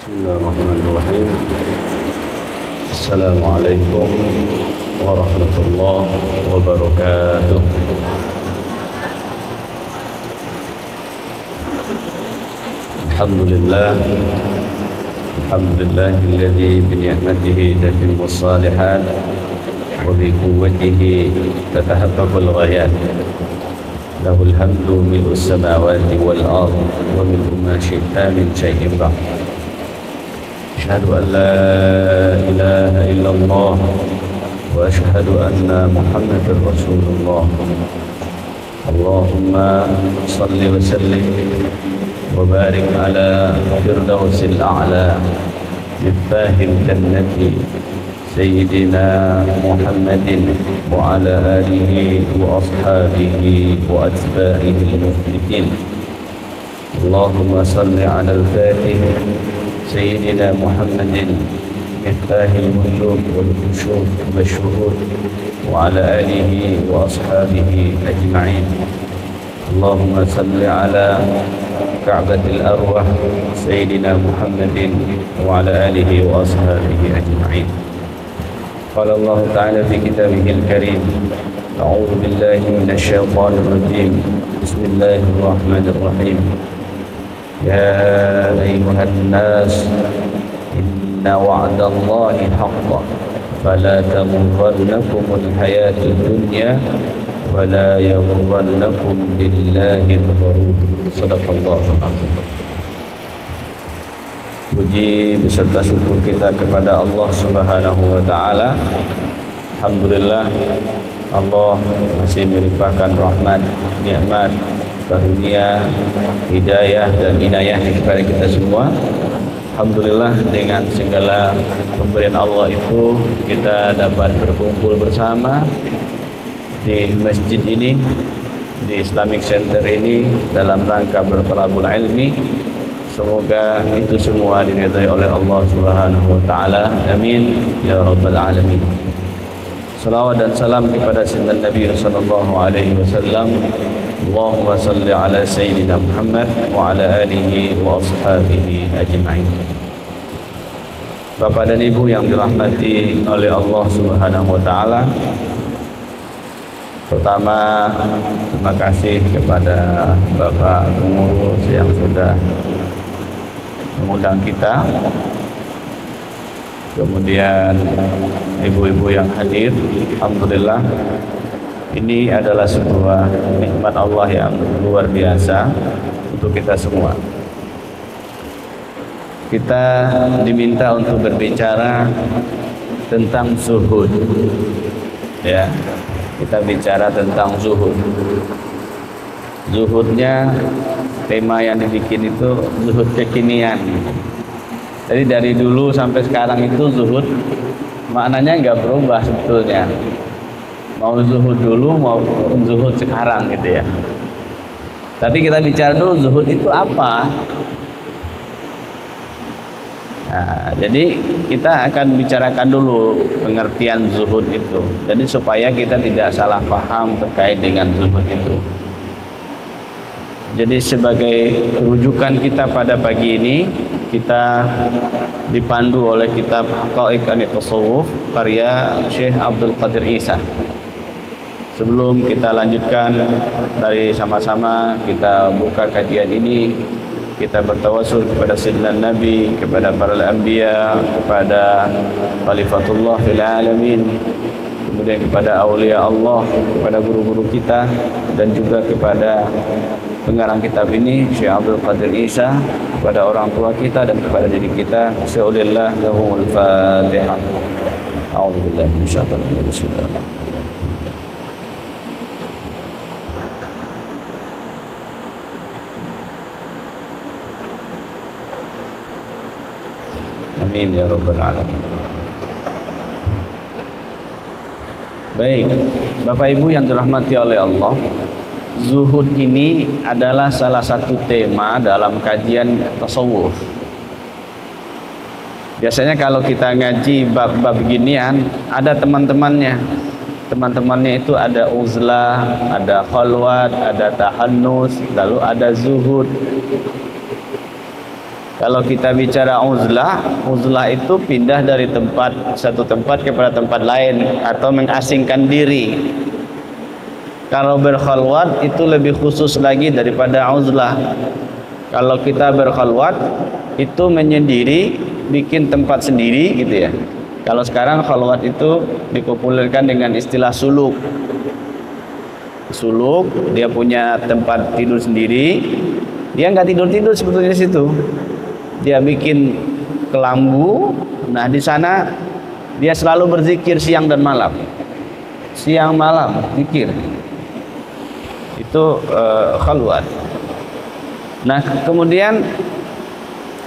Bismillahirrahmanirrahim. Assalamualaikum warahmatullahi wabarakatuh. Alhamdulillahilladzi bi ni'matihi tatimmu shalihat wa bi quwwatihi tatahaqqaqul ghayat. Lahul hamdu mil'us samawati wal ardi wa mil'u ma syi'ta min syai'in ba'd. Asyhadu an la ilaha illallah wa asyhadu anna Muhammadar Rasulullah. Allahumma salli wa sallim wa barik ala firdausil a'la miftahil jannati Sayyidina Muhammadin wa ala alihi wa ashabihi wa atba'ihi al-mukhlisin. Allahumma salli ala al-fatih Sayyidina Muhammadin miftahil muluk wal khusyuk wal syuhud wa ala alihi wa ashabihi ajma'in. Allahumma salli ala ka'batil arwah Sayyidina Muhammadin wa ala alihi wa ashabihi ajma'in. قال الله تعالى في كتابه الكريم أعوذ بالله من الشيطان الرجيم بسم الله الرحمن الرحيم يا أيها الناس إن وعد الله حق فلا تغرنكم الحياة الدنيا ولا يغرنكم بالله الغرور صدق الله العظيم. Puji beserta syukur kita kepada Allah Subhanahu wa taala. Alhamdulillah Allah masih melimpahkan rahmat, nikmat, karunia, hidayah dan inayah kepada kita semua. Alhamdulillah dengan segala pemberian Allah itu kita dapat berkumpul bersama di masjid ini, di Islamic Center ini dalam rangka bertalabul ilmi. Semoga itu semua diridhai oleh Allah Subhanahu wa taala. Amin ya rabbal alamin. Salawat dan salam kepada sayyidina Nabi sallallahu alaihi wasallam. Allahumma salli ala sayyidina Muhammad wa ala alihi wa ashabihi ajma'in. Bapak dan Ibu yang dirahmati oleh Allah Subhanahu wa taala. Pertama, terima kasih kepada Bapak pengurus yang sudah mengundang kita, kemudian ibu-ibu yang hadir. Alhamdulillah ini adalah sebuah nikmat Allah yang luar biasa untuk kita semua. Kita diminta untuk berbicara tentang zuhud, ya, kita bicara tentang zuhud. Zuhudnya, tema yang dibikin itu zuhud kekinian. Jadi dari dulu sampai sekarang itu zuhud maknanya nggak berubah sebetulnya. Mau zuhud dulu mau zuhud sekarang gitu ya. Tapi kita bicara dulu zuhud itu apa. Nah, jadi kita akan bicarakan dulu pengertian zuhud itu. Jadi supaya kita tidak salah paham terkait dengan zuhud itu. Jadi sebagai rujukan kita pada pagi ini, kita dipandu oleh kitab Haqa'iq an-Tasawuf karya Syekh Abdul Qadir Isa. Sebelum kita lanjutkan, dari sama-sama kita buka kajian ini, kita bertawassul kepada Sayyidina Nabi, kepada para anbiya, kepada Khalifatullah fil alamin, kemudian kepada aulia Allah, kepada guru-guru kita, dan juga kepada pengarang kitab ini Syekh Abdul Qadir Isa, kepada orang tua kita dan kepada diri kita. Sya'ulillah lahumul Fatihah. A'udzubillahi minasyaitonir rajim. Bismillahirrahmanirrahim. Amin ya rabbal alamin. Baik, Bapak Ibu yang dirahmati oleh Allah, zuhud ini adalah salah satu tema dalam kajian tasawuf. Biasanya kalau kita ngaji bab-bab beginian, ada teman-temannya. Teman-temannya itu ada uzlah, ada khalwat, ada tahannus, lalu ada zuhud. Kalau kita bicara uzlah itu pindah dari satu tempat kepada tempat lain atau mengasingkan diri. Kalau berkhalwat itu lebih khusus lagi daripada uzlah. Kalau kita berkhalwat itu menyendiri, bikin tempat sendiri gitu ya. Kalau sekarang khalwat itu dipopulerkan dengan istilah suluk. Suluk, dia punya tempat tidur sendiri. Dia nggak tidur sebetulnya di situ. Dia bikin kelambu. Nah, di sana dia selalu berzikir siang dan malam. Siang malam zikir. Itu khalwat. Nah, kemudian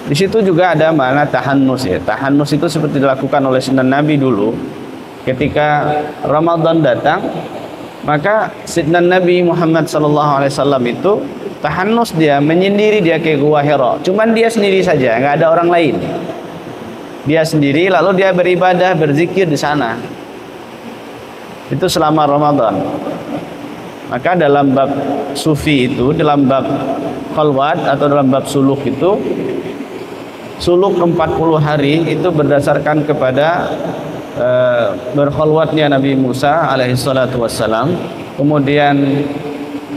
di situ juga ada makna tahannus ya. Tahannus itu seperti dilakukan oleh Sayyidina Nabi dulu ketika Ramadan datang, maka Sayyidina Nabi Muhammad SAW itu tahannus, dia menyendiri, dia ke Gua Hira. Cuman dia sendiri saja, nggak ada orang lain. Dia sendiri, lalu dia beribadah, berzikir di sana. Itu selama Ramadan. Maka dalam bab sufi itu, dalam bab khalwat atau dalam bab suluk itu, suluk 40 hari itu berdasarkan kepada berkhalwatnya Nabi Musa alaihissalatu wassalam. Kemudian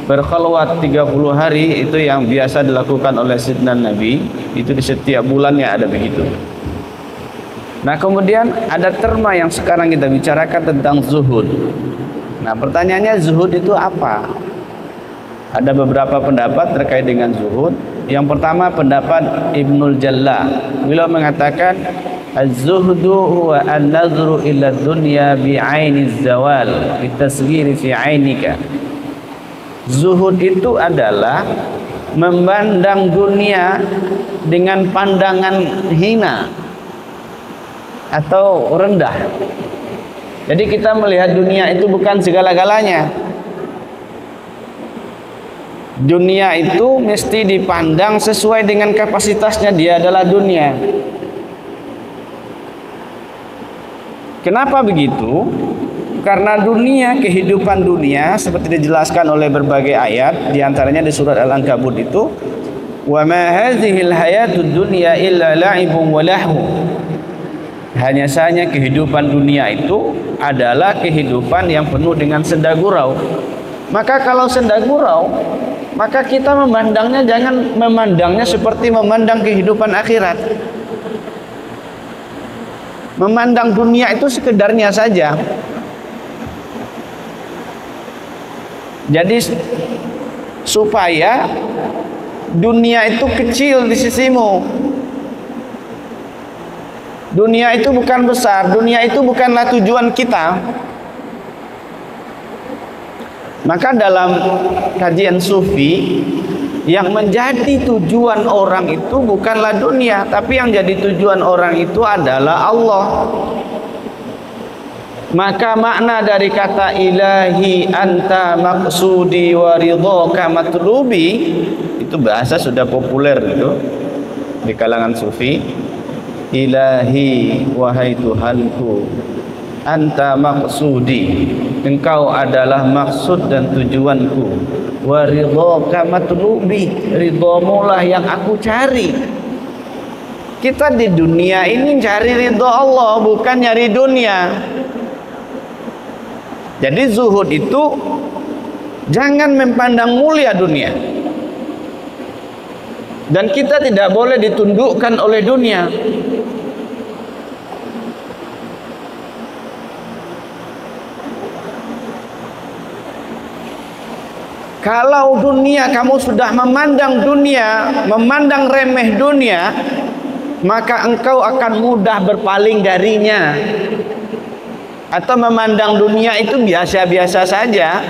berkhalwat 30 hari itu yang biasa dilakukan oleh Sayyidina Nabi, itu di setiap bulannya ada begitu. Nah, kemudian ada terma yang sekarang kita bicarakan tentang zuhud. Nah, pertanyaannya zuhud itu apa? Ada beberapa pendapat terkait dengan zuhud. Yang pertama pendapat Ibnul Jalla. Beliau mengatakan az-zuhdu huwa an-nazru ila dunya bi'ainiz zawal bitasghiri fi 'ainika. Zuhud itu adalah memandang dunia dengan pandangan hina atau rendah. Jadi kita melihat dunia itu bukan segala-galanya. Dunia itu mesti dipandang sesuai dengan kapasitasnya, dia adalah dunia. Kenapa begitu? Karena dunia, kehidupan dunia seperti dijelaskan oleh berbagai ayat, diantaranya di surat Al-Ankabut itu, wa ma hadhil hayatud dunya illa la'ibun wa lahu. Hanya saja kehidupan dunia itu adalah kehidupan yang penuh dengan senda gurau. Maka kalau senda gurau, maka kita memandangnya jangan memandangnya seperti memandang kehidupan akhirat. Memandang dunia itu sekedarnya saja. Jadi supaya dunia itu kecil di sisimu. Dunia itu bukan besar, dunia itu bukanlah tujuan kita. Maka dalam kajian sufi, yang menjadi tujuan orang itu bukanlah dunia, tapi yang jadi tujuan orang itu adalah Allah. Maka makna dari kata ilahi anta maqsudi wa ridhaka matlubi itu bahasa sudah populer itu di kalangan sufi. Ilahi, wahai Tuhanku, anta maqsudi, engkau adalah maksud dan tujuanku, wa ridhaka matlubi, ridhamulah yang aku cari. Kita di dunia ini cari ridha Allah, bukan nyari dunia. Jadi zuhud itu jangan memandang mulia dunia. Dan kita tidak boleh ditundukkan oleh dunia. Kalau dunia kamu sudah memandang dunia, memandang remeh dunia, maka engkau akan mudah berpaling darinya. Atau memandang dunia itu biasa-biasa saja,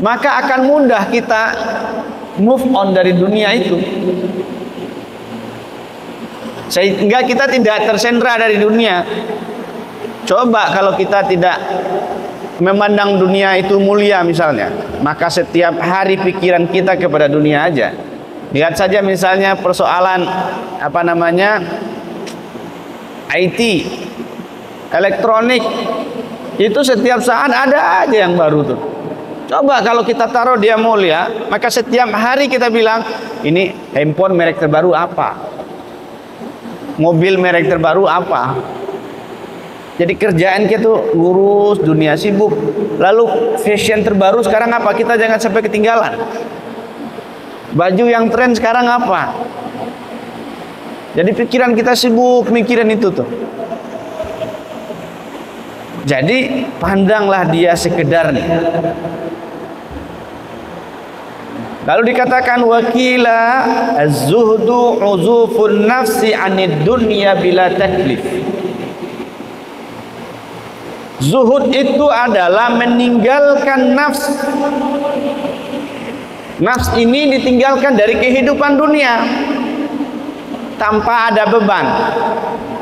maka akan mudah kita move on dari dunia itu. Sehingga kita tidak tersendra dari dunia. Coba kalau kita tidak memandang dunia itu mulia misalnya, maka setiap hari pikiran kita kepada dunia aja. Lihat saja misalnya persoalan IT, elektronik, itu setiap saat ada aja yang baru tuh. Coba kalau kita taruh dia mulia, maka setiap hari kita bilang, ini handphone merek terbaru apa? mobil merek terbaru apa. Jadi kerjaan kita tuh ngurus dunia, sibuk. Lalu fashion terbaru sekarang apa? Kita jangan sampai ketinggalan. Baju yang tren sekarang apa? Jadi pikiran kita sibuk mikirin itu tuh. Jadi pandanglah dia sekedar nih. Lalu dikatakan wakila az-zuhdu uzufun nafsi 'anid dunya bila taklif. Zuhud itu adalah meninggalkan nafs. Nafs ini ditinggalkan dari kehidupan dunia tanpa ada beban.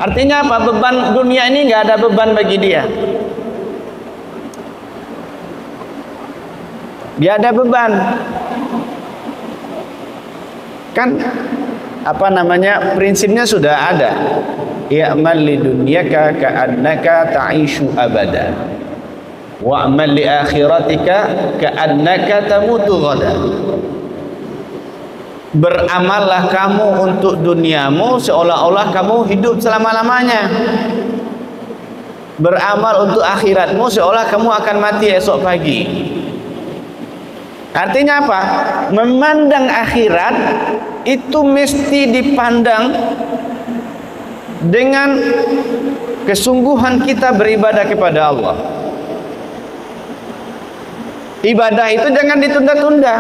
Artinya apa? Beban dunia ini nggak ada beban bagi dia. Dia ada beban. Kan apa namanya? Prinsipnya sudah ada. I'mal li dunyaka ka'annaka ta'ishu abada. Wa'mal li akhiratika ka'annaka tamutu ghada. Beramallah kamu untuk duniamu seolah-olah kamu hidup selama-lamanya. Beramal untuk akhiratmu seolah kamu akan mati esok pagi. Artinya apa? Memandang akhirat itu mesti dipandang dengan kesungguhan kita beribadah kepada Allah. Ibadah itu jangan ditunda-tunda.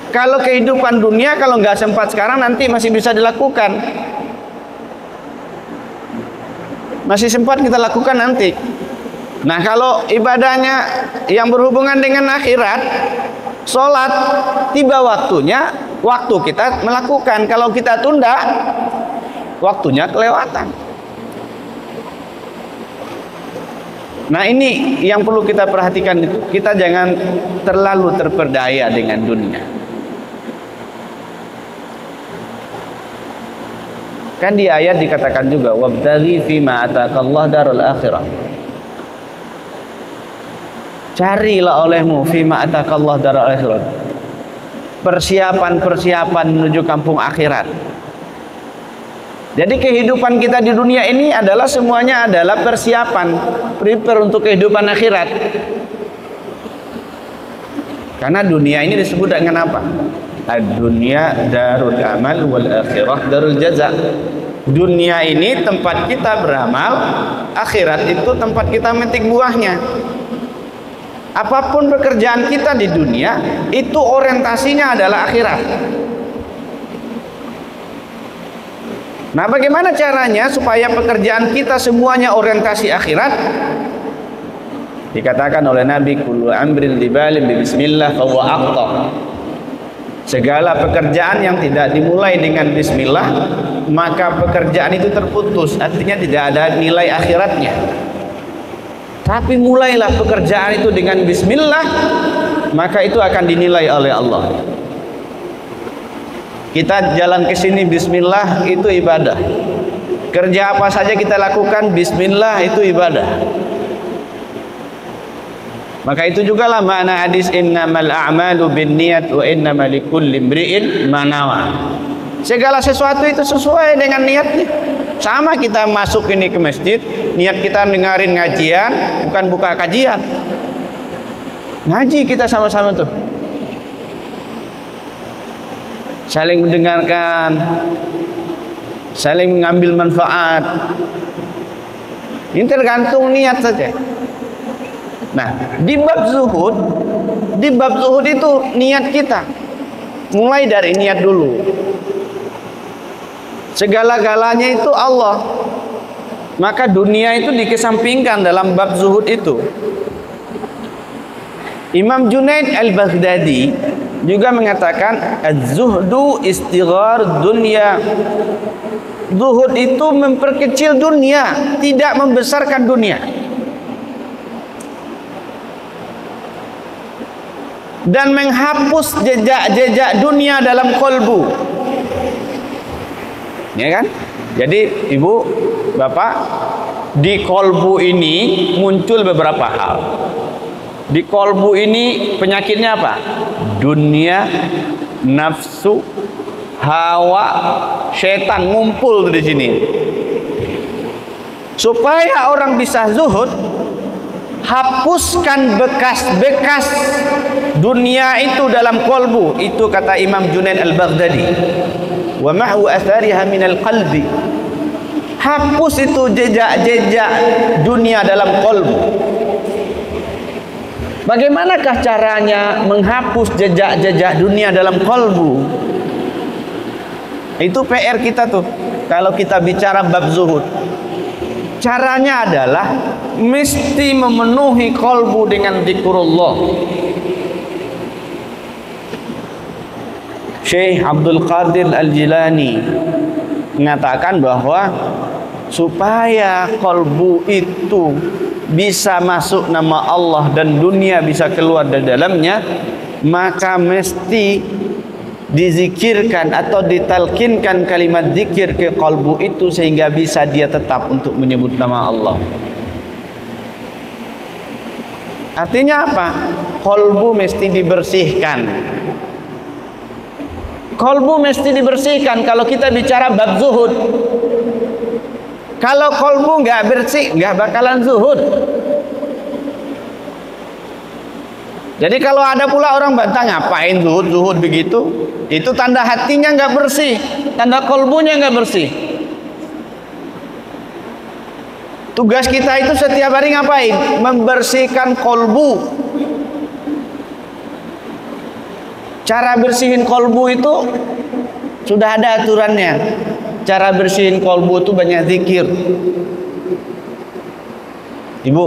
Kalau kehidupan dunia kalau nggak sempat sekarang nanti masih bisa dilakukan. Masih sempat kita lakukan nanti. Nah kalau ibadahnya yang berhubungan dengan akhirat, sholat tiba waktunya, waktu kita melakukan. Kalau kita tunda, waktunya kelewatan. Nah ini yang perlu kita perhatikan itu. Kita jangan terlalu terperdaya dengan dunia. Kan di ayat dikatakan juga wabtaghi fima ataakallah darul akhirah. Carilah olehmu fima ataakallah darul akhirah. Persiapan-persiapan menuju kampung akhirat. Jadi kehidupan kita di dunia ini adalah semuanya adalah persiapan, prepare untuk kehidupan akhirat. Karena dunia ini disebut dengan apa? Ad-dunya darul amal wal akhirah darul jaza. Dunia ini tempat kita beramal, akhirat itu tempat kita metik buahnya. Apapun pekerjaan kita di dunia, itu orientasinya adalah akhirat. Nah, bagaimana caranya supaya pekerjaan kita semuanya orientasi akhirat? Dikatakan oleh Nabi, kullu amrin libalin bismillah fa huwa aqta. Segala pekerjaan yang tidak dimulai dengan bismillah, maka pekerjaan itu terputus, artinya tidak ada nilai akhiratnya. Tapi mulailah pekerjaan itu dengan bismillah, maka itu akan dinilai oleh Allah. Kita jalan ke sini bismillah, itu ibadah. Kerja apa saja kita lakukan bismillah, itu ibadah. Maka itu juga lah makna hadis innamal a'malu binniyat wa innamal likulli imri'in ma nawa. Segala sesuatu itu sesuai dengan niatnya. Sama kita masuk ini ke masjid, niat kita dengerin ngajian, bukan buka kajian. Ngaji kita sama-sama tuh. Saling mendengarkan, saling mengambil manfaat. Ini tergantung niat saja. Nah, di bab zuhud itu niat kita. Mulai dari niat dulu. Segala-galanya itu Allah. Maka dunia itu dikesampingkan dalam bab zuhud itu. Imam Junaid al-Baghdadi juga mengatakan az-zuhdu istighar dunya. Zuhud itu memperkecil dunia, tidak membesarkan dunia. Dan menghapus jejak-jejak dunia dalam kolbu. Ya kan? Jadi ibu, bapak, di kolbu ini muncul beberapa hal. Di kolbu ini penyakitnya apa? Dunia, nafsu, hawa, setan ngumpul di sini. Supaya orang bisa zuhud, hapuskan bekas-bekas dunia itu dalam kolbu. Itu kata Imam Junaid al-Baghdadi. Wa ma'u athariha minal qalbi. Hapus itu jejak-jejak dunia dalam kolbu. Bagaimanakah caranya menghapus jejak-jejak dunia dalam kolbu? Itu PR kita tuh. Kalau kita bicara bab zuhud, caranya adalah mesti memenuhi kolbu dengan zikrullah. Syekh Abdul Qadir Al-Jilani mengatakan bahwa supaya kolbu itu bisa masuk nama Allah dan dunia bisa keluar dari dalamnya, maka mesti dizikirkan atau ditalkinkan kalimat zikir ke kolbu itu sehingga bisa dia tetap untuk menyebut nama Allah. Artinya apa? Kolbu mesti dibersihkan. Kolbu mesti dibersihkan kalau kita bicara bab zuhud. Kalau kolbu nggak bersih, nggak bakalan zuhud. Jadi kalau ada pula orang bantah, ngapain zuhud begitu? Itu tanda hatinya nggak bersih, tanda kolbunya nggak bersih. Tugas kita itu setiap hari ngapain? Membersihkan kolbu. Cara bersihin kolbu itu sudah ada aturannya. Cara bersihin kolbu itu banyak zikir. Ibu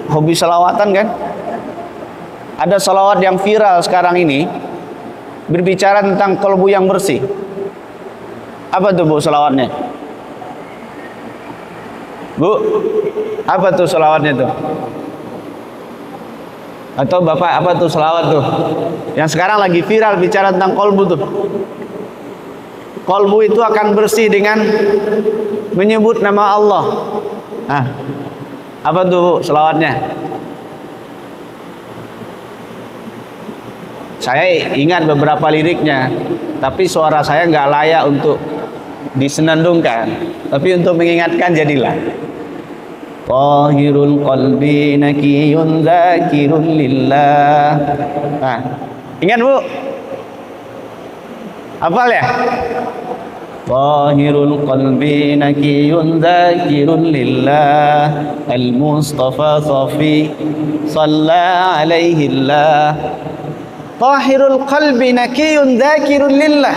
hobi salawatan kan? Ada salawat yang viral sekarang ini berbicara tentang kolbu yang bersih. Apa tuh Bu salawatnya? Bu, apa tuh salawatnya tuh? Atau Bapak apa tuh salawat tuh? Yang sekarang lagi viral bicara tentang kolbu tuh. Kolbu itu akan bersih dengan menyebut nama Allah. Nah, apa tuh selawatnya? Saya ingat beberapa liriknya, tapi suara saya nggak layak untuk disenandungkan. Tapi untuk mengingatkan jadilah. Tahirul qalbi nakiyun dzakirun lillah. Nah, ingat Bu? Hafal ya? Tahirul qalbi nakiyun dzakirun lillah al-mustafa safi shalla alaihi Allah. Tahirul qalbi nakiyun dzakirun lillah.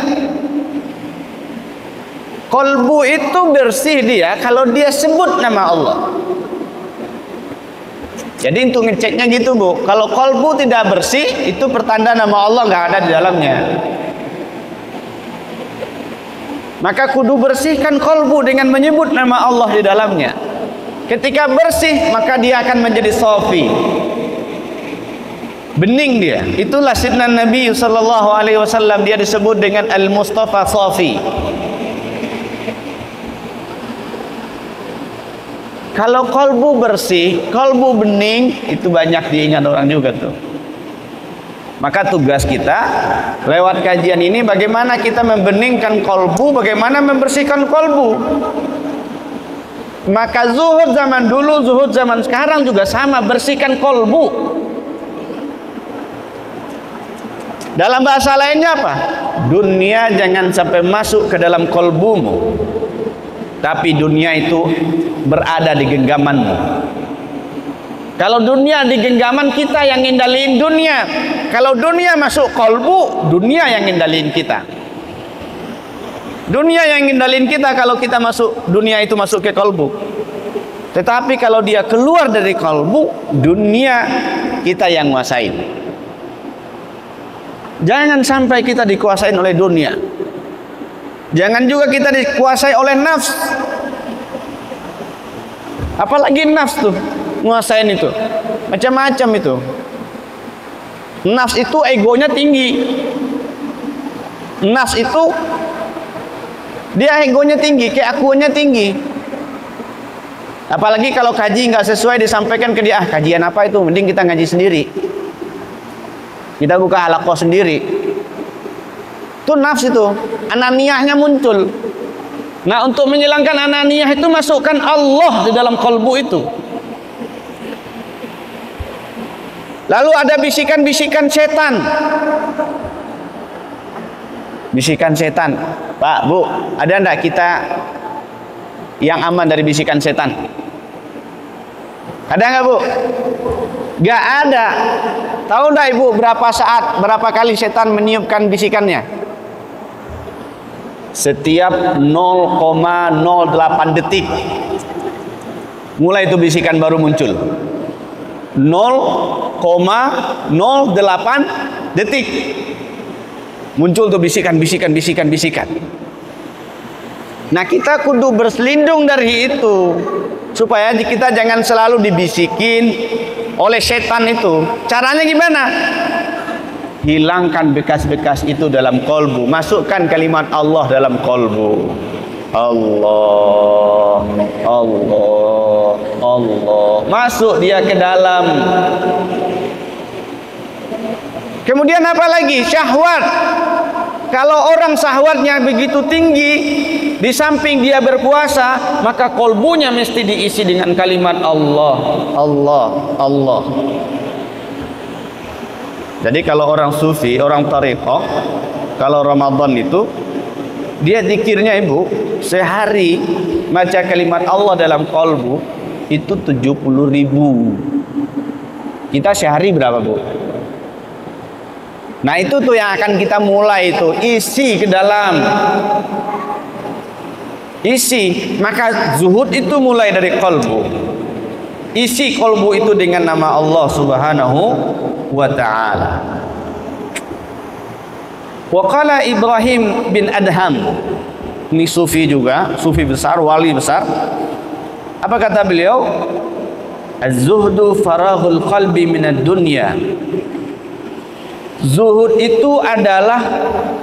Kolbu itu bersih dia kalau dia sebut nama Allah. Jadi untuk ngeceknya gitu Bu, kalau kolbu tidak bersih itu pertanda nama Allah nggak ada di dalamnya. Maka kudu bersihkan kolbu dengan menyebut nama Allah di dalamnya. Ketika bersih maka dia akan menjadi safi, bening dia. Itulah sidna Nabi sallallahu alaihi wasallam, dia disebut dengan Al-Mustafa Safi. Kalau kolbu bersih, kolbu bening, itu banyak diingat orang juga tuh. Maka tugas kita lewat kajian ini bagaimana kita membeningkan kolbu, bagaimana membersihkan kolbu. Maka zuhud zaman dulu, zuhud zaman sekarang juga sama, bersihkan kolbu. Dalam bahasa lainnya apa? Dunia jangan sampai masuk ke dalam kolbumu, tapi dunia itu berada di genggamanmu. Kalau dunia di genggaman, kita yang ngendaliin dunia. Kalau dunia masuk kolbu, dunia yang ngendaliin kita. Dunia yang ngendaliin kita kalau kita masuk, dunia itu masuk ke kolbu. Tetapi kalau dia keluar dari kolbu, dunia kita yang nguasain. Jangan sampai kita dikuasain oleh dunia. Jangan juga kita dikuasai oleh nafs. Apalagi nafs tuh nguasain itu macam-macam itu. Nafs itu egonya tinggi. Nafs itu dia egonya tinggi, keakuannya tinggi. Apalagi kalau kaji nggak sesuai disampaikan ke dia, kajian apa itu? Mending kita ngaji sendiri. Kita buka halaqah sendiri. Itu nafs itu, ananiyahnya muncul. Nah, untuk menghilangkan ananiyah itu masukkan Allah di dalam kalbu itu. Lalu ada bisikan-bisikan setan. Bisikan setan. Pak, Bu, ada enggak kita yang aman dari bisikan setan? Ada enggak, Bu? Enggak ada. Tahu enggak Ibu berapa kali setan meniupkan bisikannya? Setiap 0,08 detik. Mulai itu bisikan baru muncul. 0,08 detik. Muncul tuh bisikan. Nah, kita kudu berselindung dari itu supaya kita jangan selalu dibisikin oleh setan itu. Caranya gimana? Hilangkan bekas-bekas itu dalam kolbu. Masukkan kalimat Allah dalam kolbu. Allah, Allah, Allah. Masuk dia ke dalam. Kemudian apa lagi? Syahwat. Kalau orang syahwatnya begitu tinggi, di samping dia berpuasa, maka kolbunya mesti diisi dengan kalimat Allah, Allah, Allah. Jadi kalau orang sufi, orang tariqah, kalau Ramadan itu dia zikirnya Ibu, sehari baca kalimat Allah dalam kolbu itu 70.000. Kita sehari berapa, Bu? Nah, itu tuh yang akan kita mulai itu, isi ke dalam. Isi, maka zuhud itu mulai dari kolbu. Isi kolbu itu dengan nama Allah Subhanahu wa ta'ala. Wa qala Ibrahim bin Adham, ini sufi juga, sufi besar, wali besar. Apa kata beliau? Az-zuhdu faraghul qalbi minad dunya. Zuhud itu adalah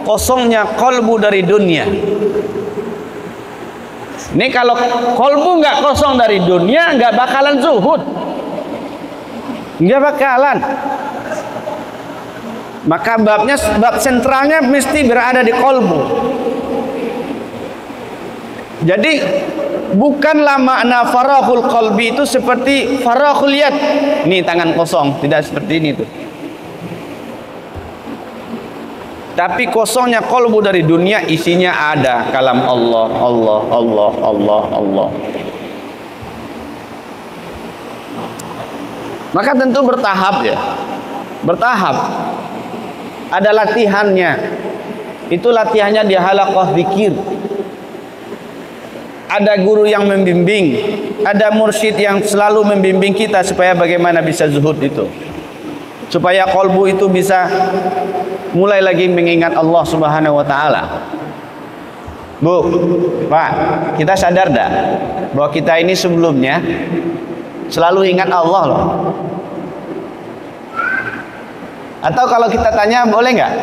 kosongnya kolbu dari dunia. Ini kalau kolbu nggak kosong dari dunia, nggak bakalan zuhud, nggak bakalan. Maka bab sentralnya mesti berada di kolbu. Jadi bukanlah makna faraghul qalbi itu seperti faraghul yad, ini tangan kosong, tidak seperti ini tuh. Tapi kosongnya kolbu dari dunia, isinya ada kalam Allah, Allah, Allah, Allah, Allah. Maka tentu bertahap ya, bertahap. Ada latihannya. Itu latihannya di halaqah zikir. Ada guru yang membimbing, ada mursyid yang selalu membimbing kita supaya bagaimana bisa zuhud itu, supaya kolbu itu bisa mulai lagi mengingat Allah Subhanahu wa ta'ala. Bu, Pak, kita sadar dah bahwa kita ini sebelumnya selalu ingat Allah loh. Atau kalau kita tanya, boleh nggak?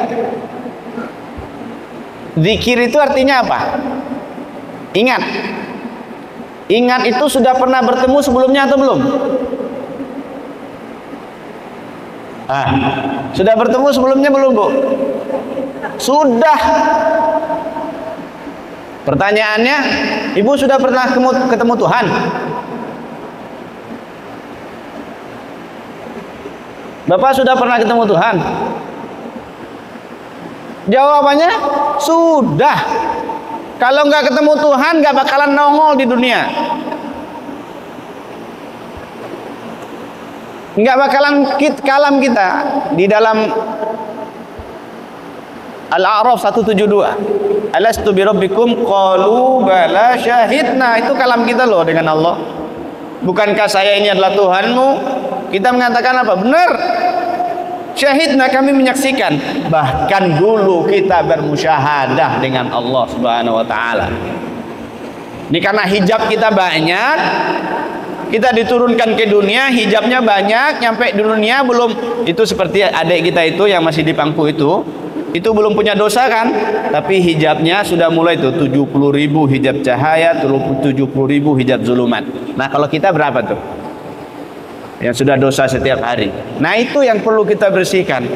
Zikir itu artinya apa? Ingat. Ingat itu sudah pernah bertemu sebelumnya atau belum? Sudah bertemu sebelumnya belum, Bu? Sudah. Pertanyaannya, Ibu sudah pernah ketemu Tuhan? Bapak sudah pernah ketemu Tuhan? Jawabannya sudah. Kalau nggak ketemu Tuhan, nggak bakalan nongol di dunia. Nggak bakalan kalam kita di dalam Al-A'raf 172. Alastu bi rabbikum qalu bala syahidna. Itu kalam kita loh dengan Allah. Bukankah saya ini adalah Tuhanmu? Kita mengatakan apa? Benar. Syahidna, kami menyaksikan. Bahkan dulu kita bermusyahadah dengan Allah Subhanahu wa ta'ala. Ini karena hijab kita banyak, kita diturunkan ke dunia, hijabnya banyak, nyampe di dunia belum. Itu seperti adik kita itu yang masih di pangku itu belum punya dosa kan, tapi hijabnya sudah mulai tuh 70.000 hijab cahaya, 70.000 hijab zulumat. Nah, kalau kita berapa tuh yang sudah dosa setiap hari? Nah, itu yang perlu kita bersihkan.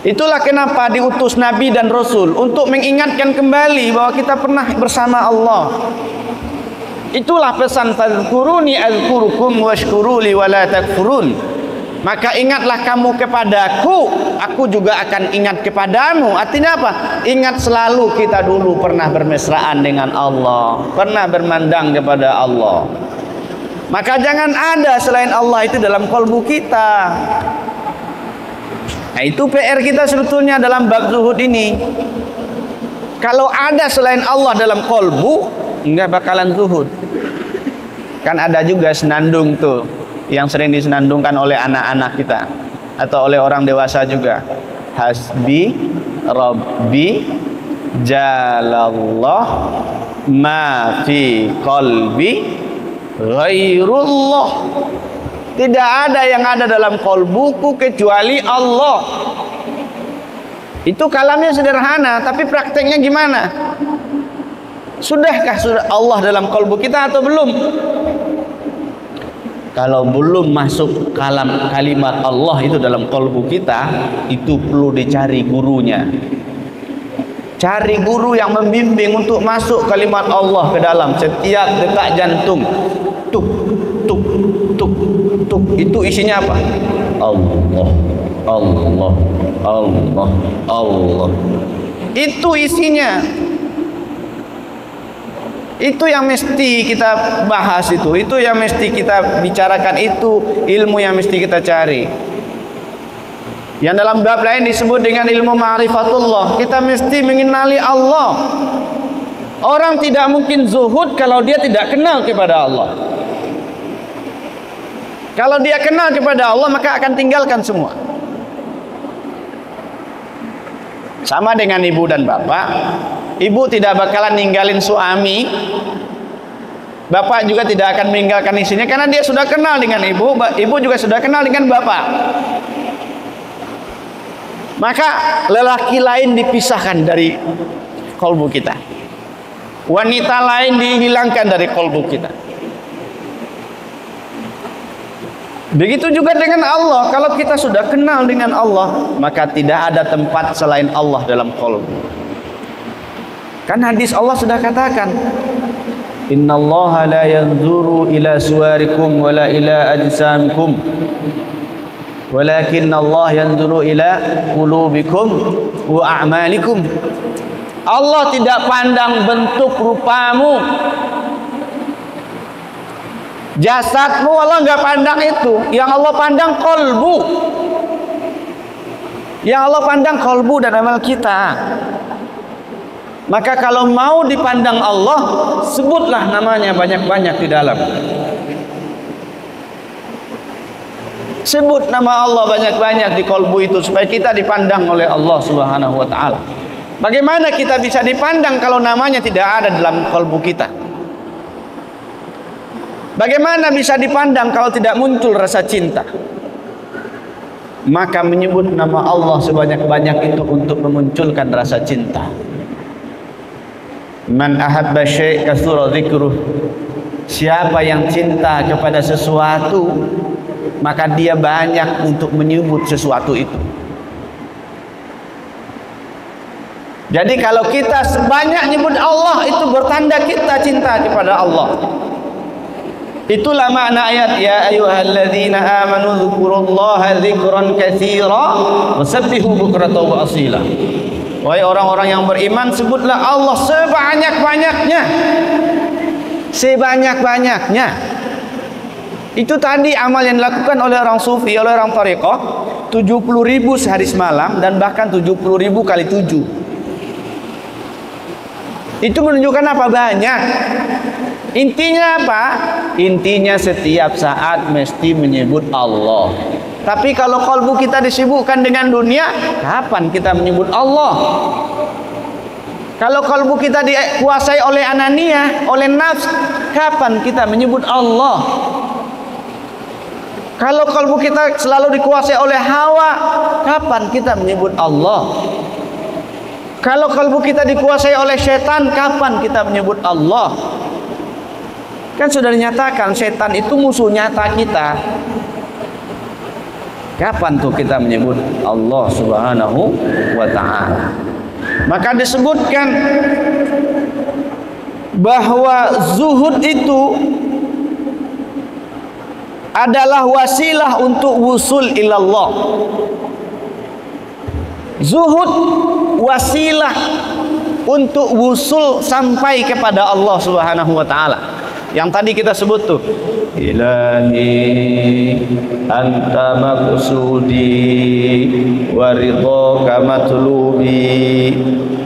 Itulah kenapa diutus Nabi dan Rasul, untuk mengingatkan kembali bahwa kita pernah bersama Allah. Itulah pesan fadhkuruni azkurukum washkuruli wala takfurun. Maka ingatlah kamu kepadaku, aku juga akan ingat kepadamu. Artinya apa? Ingat selalu kita dulu pernah bermesraan dengan Allah, pernah bermandang kepada Allah. Maka jangan ada selain Allah itu dalam kalbu kita. Nah, itu PR kita sebetulnya dalam bab zuhud ini. Kalau ada selain Allah dalam kalbu, enggak bakalan zuhud. Kan ada juga senandung tuh yang sering disenandungkan oleh anak-anak kita atau oleh orang dewasa juga. Hasbi Rabbi jalallah ma fi qalbi ghairullah. Tidak ada yang ada dalam kalbuku kecuali Allah. Itu kalamnya sederhana, tapi prakteknya gimana? Sudahkah Allah dalam kalbu kita atau belum? Kalau belum masuk kalimat Allah itu dalam kalbu kita, itu perlu dicari gurunya. Cari guru yang membimbing untuk masuk kalimat Allah ke dalam setiap detak jantung. Tuk, tuk, tuk, tuk. Itu isinya apa? Allah, Allah, Allah, Allah. Itu isinya. Itu yang mesti kita bahas itu yang mesti kita bicarakan, itu ilmu yang mesti kita cari. Yang dalam bab lain disebut dengan ilmu ma'rifatullah. Kita mesti mengenali Allah. Orang tidak mungkin zuhud kalau dia tidak kenal kepada Allah. Kalau dia kenal kepada Allah, maka akan tinggalkan semua. Sama dengan ibu dan bapak. Ibu tidak bakalan ninggalin suami, bapak juga tidak akan meninggalkan istrinya, karena dia sudah kenal dengan ibu, ibu juga sudah kenal dengan bapak. Maka lelaki lain dipisahkan dari kalbu kita, wanita lain dihilangkan dari kalbu kita. Begitu juga dengan Allah. Kalau kita sudah kenal dengan Allah, maka tidak ada tempat selain Allah dalam kalbu. Kan hadis Allah sudah katakan, innallaha la yanzuru ila suwarikum wala ila ajsamikum walakinna Allah yanzuru ila qulubikum wa a'malikum. Allah tidak pandang bentuk rupamu, jasadmu, Allah enggak pandang itu. Yang Allah pandang qalbu. Yang Allah pandang qalbu dan amal kita. Maka kalau mau dipandang Allah, sebutlah namanya banyak-banyak di dalam. Sebut nama Allah banyak-banyak di kalbu itu supaya kita dipandang oleh Allah Subhanahu wa taala. Bagaimana kita bisa dipandang kalau namanya tidak ada dalam kalbu kita? Bagaimana bisa dipandang kalau tidak muncul rasa cinta? Maka menyebut nama Allah sebanyak-banyak itu untuk memunculkan rasa cinta. Man ahabba syai' katsura dzikruh. Siapa yang cinta kepada sesuatu, maka dia banyak untuk menyebut sesuatu itu. Jadi kalau kita sebanyak nyebut Allah, itu bertanda kita cinta kepada Allah. Itulah makna ayat ya ayyuhalladzina amanu dzkurullaha dzikran katsira wasabbihu bukratan wa asila. Wahai orang-orang yang beriman, sebutlah Allah sebanyak-banyaknya. Sebanyak-banyaknya. Itu tadi amal yang dilakukan oleh orang sufi, oleh orang thariqah, 70.000 sehari semalam, dan bahkan 70.000 kali 7. Itu menunjukkan apa? Banyak. Intinya apa? Intinya setiap saat mesti menyebut Allah. Tapi kalau kalbu kita disibukkan dengan dunia, kapan kita menyebut Allah? Kalau kalbu kita dikuasai oleh ananiyah, oleh nafs, kapan kita menyebut Allah? Kalau kalbu kita selalu dikuasai oleh hawa, kapan kita menyebut Allah? Kalau kalbu kita dikuasai oleh setan, kapan kita menyebut Allah? Kan sudah dinyatakan setan itu musuh nyata kita. Kapan tuh kita menyebut Allah Subhanahu wa ta'ala? Maka disebutkan bahwa zuhud itu adalah wasilah untuk wusul ilallah. Zuhud wasilah untuk wusul sampai kepada Allah Subhanahu wa ta'ala. Yang tadi kita sebut tuh, Ilahi anta maqsudi wa ridhaka matlubi.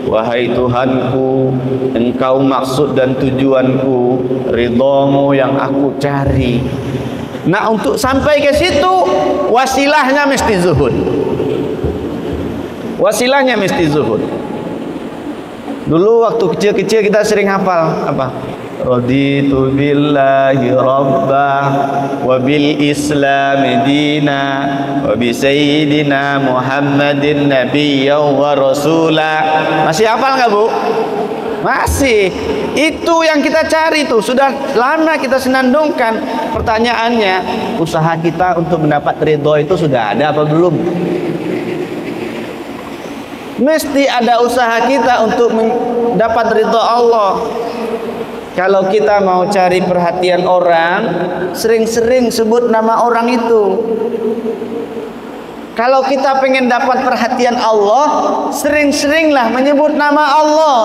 Wahai Tuhanku, Engkau maksud dan tujuanku, ridhamu yang aku cari. Nah, untuk sampai ke situ wasilahnya mesti zuhud. Wasilahnya mesti zuhud. Dulu waktu kecil-kecil kita sering hafal apa? Raditu billahi rabbah wa bil islam dina wa bi sayyidina Muhammadin nabiyyan wa rasula. Masih hafal nggak, Bu? Masih. Itu yang kita cari tuh. Sudah lama kita senandungkan. Pertanyaannya, usaha kita untuk mendapat ridho itu sudah ada apa belum? Mesti ada usaha kita untuk mendapat ridho Allah. Kalau kita mau cari perhatian orang, sering-sering sebut nama orang itu. Kalau kita pengen dapat perhatian Allah, sering-seringlah menyebut nama Allah.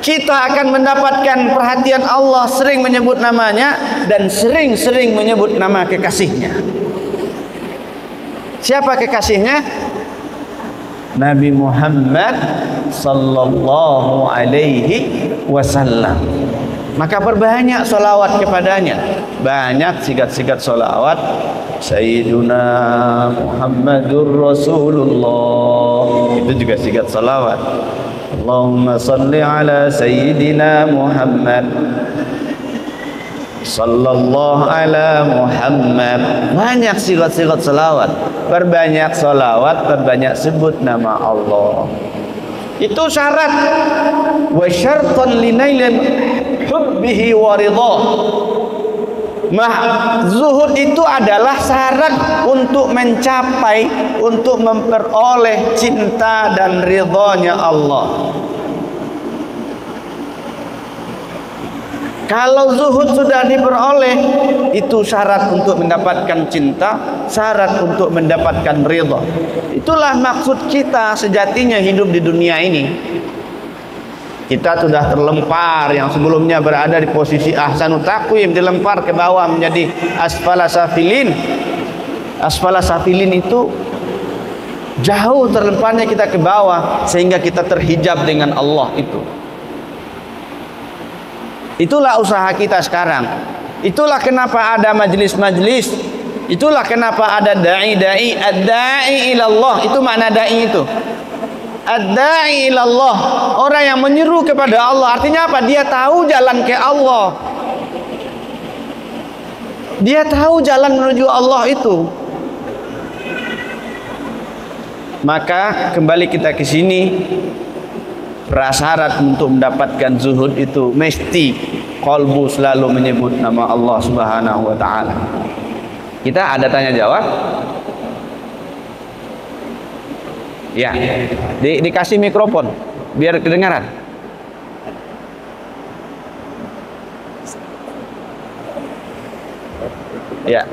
Kita akan mendapatkan perhatian Allah sering menyebut namanya dan sering-sering menyebut nama kekasihnya. Siapa kekasihnya? Nabi Muhammad sallallahu alaihi wasallam. Maka perbanyak salawat kepadanya. Banyak sigat-sigat salawat. Sayyiduna Muhammadur Rasulullah. Itu juga sigat salawat. Allahumma salli ala Sayyidina Muhammad sallallahu ala Muhammad. Banyak sigat-sigat salawat. Perbanyak salawat, perbanyak sebut nama Allah. Itu syarat. Wa syartan linailil hubbihi wa ridha. Zuhud itu adalah syarat untuk mencapai, untuk memperoleh cinta dan ridhonya Allah. Kalau zuhud sudah diperoleh, itu syarat untuk mendapatkan cinta, syarat untuk mendapatkan ridha. Itulah maksud kita sejatinya hidup di dunia ini. Kita sudah terlempar, yang sebelumnya berada di posisi ahsanut taqwim, dilempar ke bawah menjadi asfala safilin. Asfala safilin itu jauh terlemparnya kita ke bawah, sehingga kita terhijab dengan Allah itu. Itulah usaha kita sekarang. Itulah kenapa ada majelis-majelis. Itulah kenapa ada da'i-da'i. Ad-da'i ilallah. Itu makna da'i itu. Ad-da'i ilallah. Orang yang menyeru kepada Allah. Artinya apa? Dia tahu jalan ke Allah. Dia tahu jalan menuju Allah itu. Maka kembali kita ke sini. Prasyarat untuk mendapatkan zuhud itu mesti qalbu selalu menyebut nama Allah Subhanahu wa ta'ala. Kita ada tanya jawab? Ya, dikasih mikrofon biar kedengaran. Ya.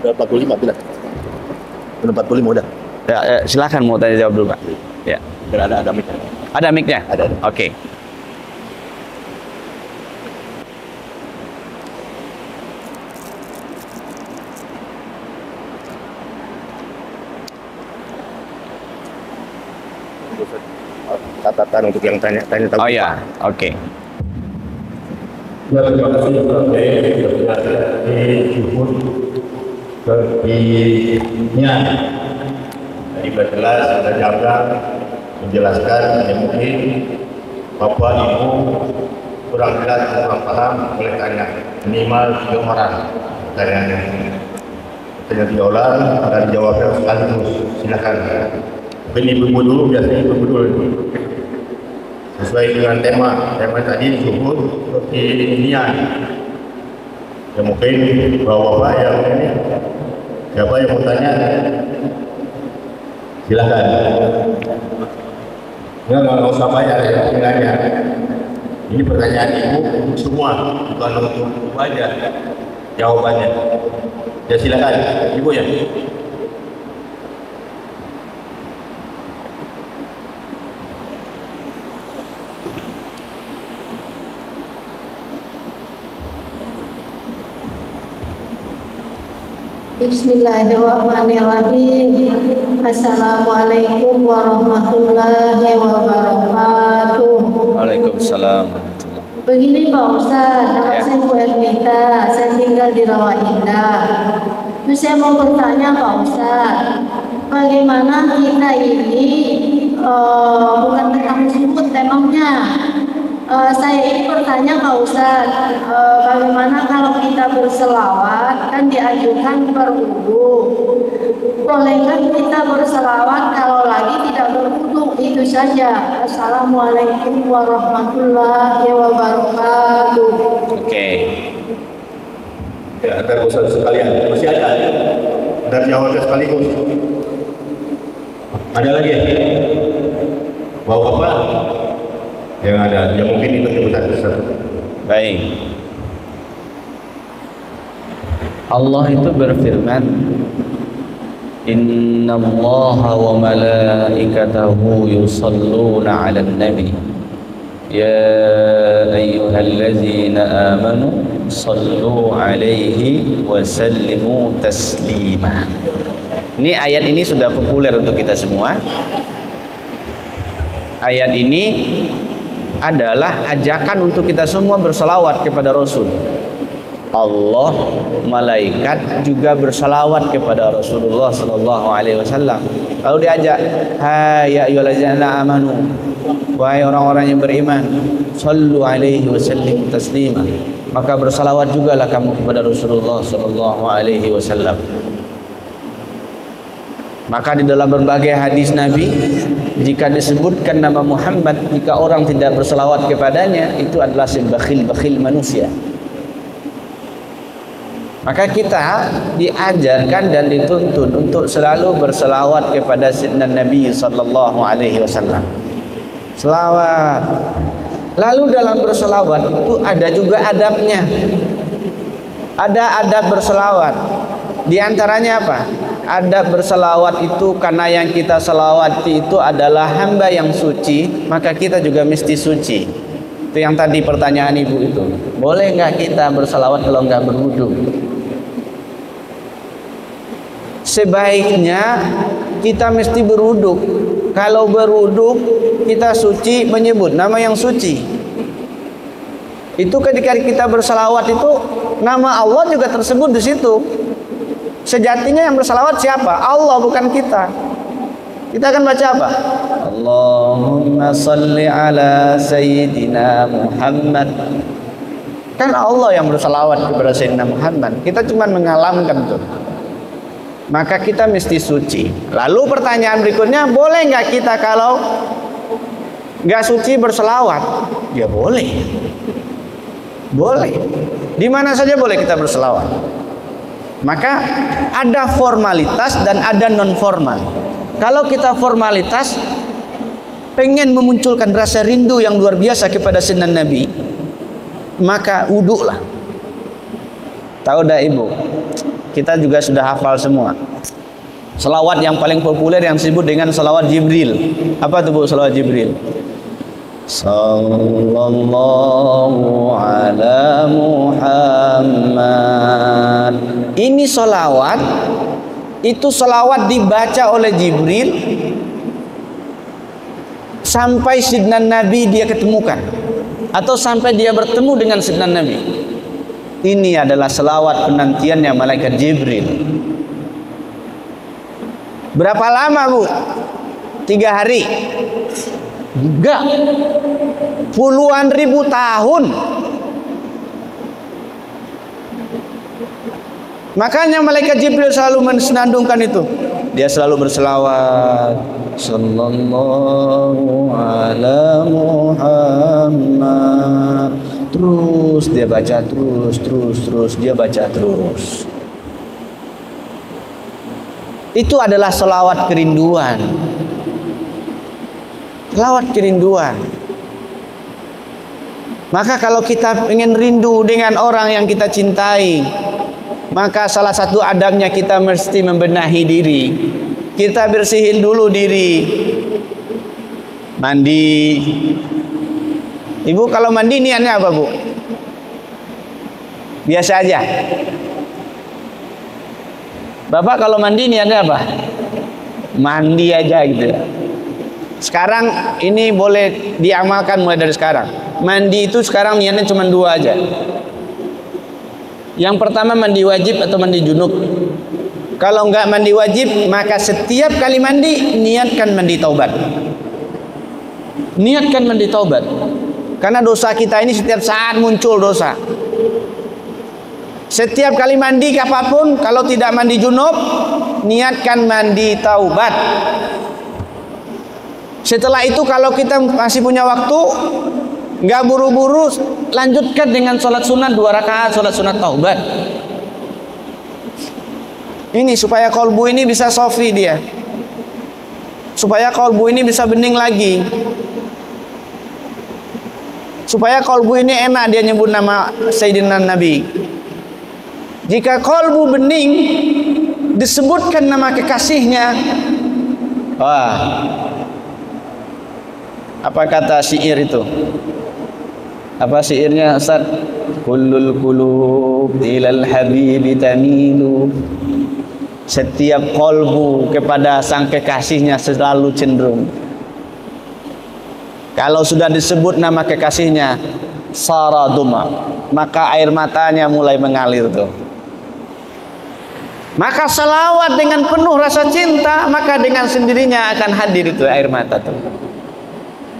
Udah 45 bila? Udah 45 udah. Ya, silakan mau tanya jawab dulu, Pak. Ya. Ada mic-nya. Ada mic-nya? Ada. Oke. Catatan untuk yang tanya tahu. Oh ya, oke. Ya, terima kasih Bapak di Juhud keginya. Jadi jelas ada jawab menjelaskan yang mungkin Bapak Ibu kurang jelas, kurang paham, boleh tanya minimal 3 orang pertanyaan 3 orang dan dijawabnya sekaligus. Silakan. Mungkin ibu-ibu dulu, biasanya ibu-ibu dulu sesuai dengan tema tadi Zuhud kekinian. Ya mungkin bapak-bapak yang ini, siapa yang mau tanya? Silakan. Nggak usah banyak ya, nanya. Ini pertanyaan ibu untuk semua, bukan untuk ibu aja jawabannya. Ya silakan, ibu ya. Bismillahirrahmanirrahim. Assalamualaikum warahmatullahi wabarakatuh. Waalaikumsalam. Begini Pak Ustaz, nama saya Bu Ernita, saya tinggal di Rawa Indah. Terus saya mau bertanya Pak Ustaz, bagaimana kita ini bukan tentang sebut temanya. Saya ini bertanya Pak Ustaz, bagaimana kalau kita berselawat kan dianjurkan berwudu. Bolehkah kita berselawat kalau lagi tidak berwudu? Itu saja. Assalamualaikum warahmatullahi wabarakatuh. Oke. Ya, antar Ustaz sekalian, masih ada. Dan jawabnya sekaligus. Ada lagi? Bapak-bapak yang ada, yang mungkin itu satu-satu. Baik. Allah itu berfirman, Inna Allaha wa malaikatahu yusalluna 'alan nabi ya ayyuhallazina amanu sallu 'alaihi wa sallimu taslima. Ini ayat ini sudah populer untuk kita semua. Ayat ini adalah ajakan untuk kita semua berselawat kepada Rasul. Allah, malaikat juga berselawat kepada Rasulullah sallallahu alaihi wasallam. Lalu diajak, "Hai ya ayyuhallazina amanu." Wahai orang-orang yang beriman, sallu alaihi wasallim taslima. Maka berselawat jugalah kamu kepada Rasulullah sallallahu alaihi wasallam. Maka di dalam berbagai hadis Nabi, jika disebutkan nama Muhammad, jika orang tidak berselawat kepadanya, itu adalah sebakhil-bakhil manusia. Maka kita diajarkan dan dituntun untuk selalu berselawat kepada Sayyidina Nabi sallallahu alaihi wasallam. Selawat. Lalu dalam berselawat itu ada juga adabnya. Ada adab berselawat. Di antaranya apa? Adab berselawat itu karena yang kita selawati itu adalah hamba yang suci, maka kita juga mesti suci. Itu yang tadi pertanyaan ibu itu. Boleh nggak kita berselawat kalau nggak berwudu? Sebaiknya kita mesti berwudu. Kalau berwudu kita suci menyebut nama yang suci. Itu ketika kita berselawat itu nama Allah juga tersebut di situ. Sejatinya yang berselawat siapa? Allah, bukan kita. Kita akan baca apa? Allahumma salli ala Sayyidina Muhammad. Kan Allah yang berselawat kepada Sayyidina Muhammad. Kita cuma mengalamkan itu. Maka kita mesti suci. Lalu pertanyaan berikutnya, boleh nggak kita kalau nggak suci berselawat? Ya boleh. Boleh. Di mana saja boleh kita berselawat. Maka ada formalitas dan ada non formal. Kalau kita formalitas pengen memunculkan rasa rindu yang luar biasa kepada Sayyidina Nabi, maka wudhulah. Tahu dah ibu, kita juga sudah hafal semua. Selawat yang paling populer yang disebut dengan selawat Jibril. Apa itu Bu selawat Jibril? Sallallahu ala Muhammad. Ini selawat, itu selawat dibaca oleh Jibril sampai Sayyidina Nabi dia ketemukan, atau sampai dia bertemu dengan Sayyidina Nabi. Ini adalah selawat penantiannya malaikat Jibril. Berapa lama Bu? 3 hari? Enggak, puluhan ribu tahun. Makanya malaikat Jibril selalu mensenandungkan itu. Dia selalu berselawat, sallallahu ala Muhammad. Terus dia baca terus, dia baca terus. Itu adalah selawat kerinduan. Selawat kerinduan. Maka kalau kita ingin rindu dengan orang yang kita cintai, maka salah satu adabnya kita mesti membenahi diri. Kita bersihin dulu diri. Mandi. Ibu kalau mandi niatnya apa, Bu? Biasa aja. Bapak kalau mandi niatnya apa? Mandi aja gitu. Sekarang ini boleh diamalkan mulai dari sekarang. Mandi itu sekarang niatnya cuma 2 aja. Yang pertama mandi wajib atau mandi junub. Kalau enggak mandi wajib, maka setiap kali mandi niatkan mandi taubat. Niatkan mandi taubat. Karena dosa kita ini setiap saat muncul dosa. Setiap kali mandi apapun, kalau tidak mandi junub, niatkan mandi taubat. Setelah itu kalau kita masih punya waktu, nggak buru-buru, lanjutkan dengan sholat sunat 2 rakaat, sholat sunat taubat. Ini supaya kolbu ini bisa sofi dia, supaya kolbu ini bisa bening lagi, supaya kolbu ini enak dia nyebut nama Sayyidina Nabi. Jika kolbu bening disebutkan nama kekasihnya, wah, apa kata syair itu? Apa syairnya Ustaz? Kullul qulub ilal habibi tamilu. Setiap kolbu kepada sang kekasihnya selalu cenderung. Kalau sudah disebut nama kekasihnya, saraduma, maka air matanya mulai mengalir tuh. Maka selawat dengan penuh rasa cinta, maka dengan sendirinya akan hadir itu air mata tuh.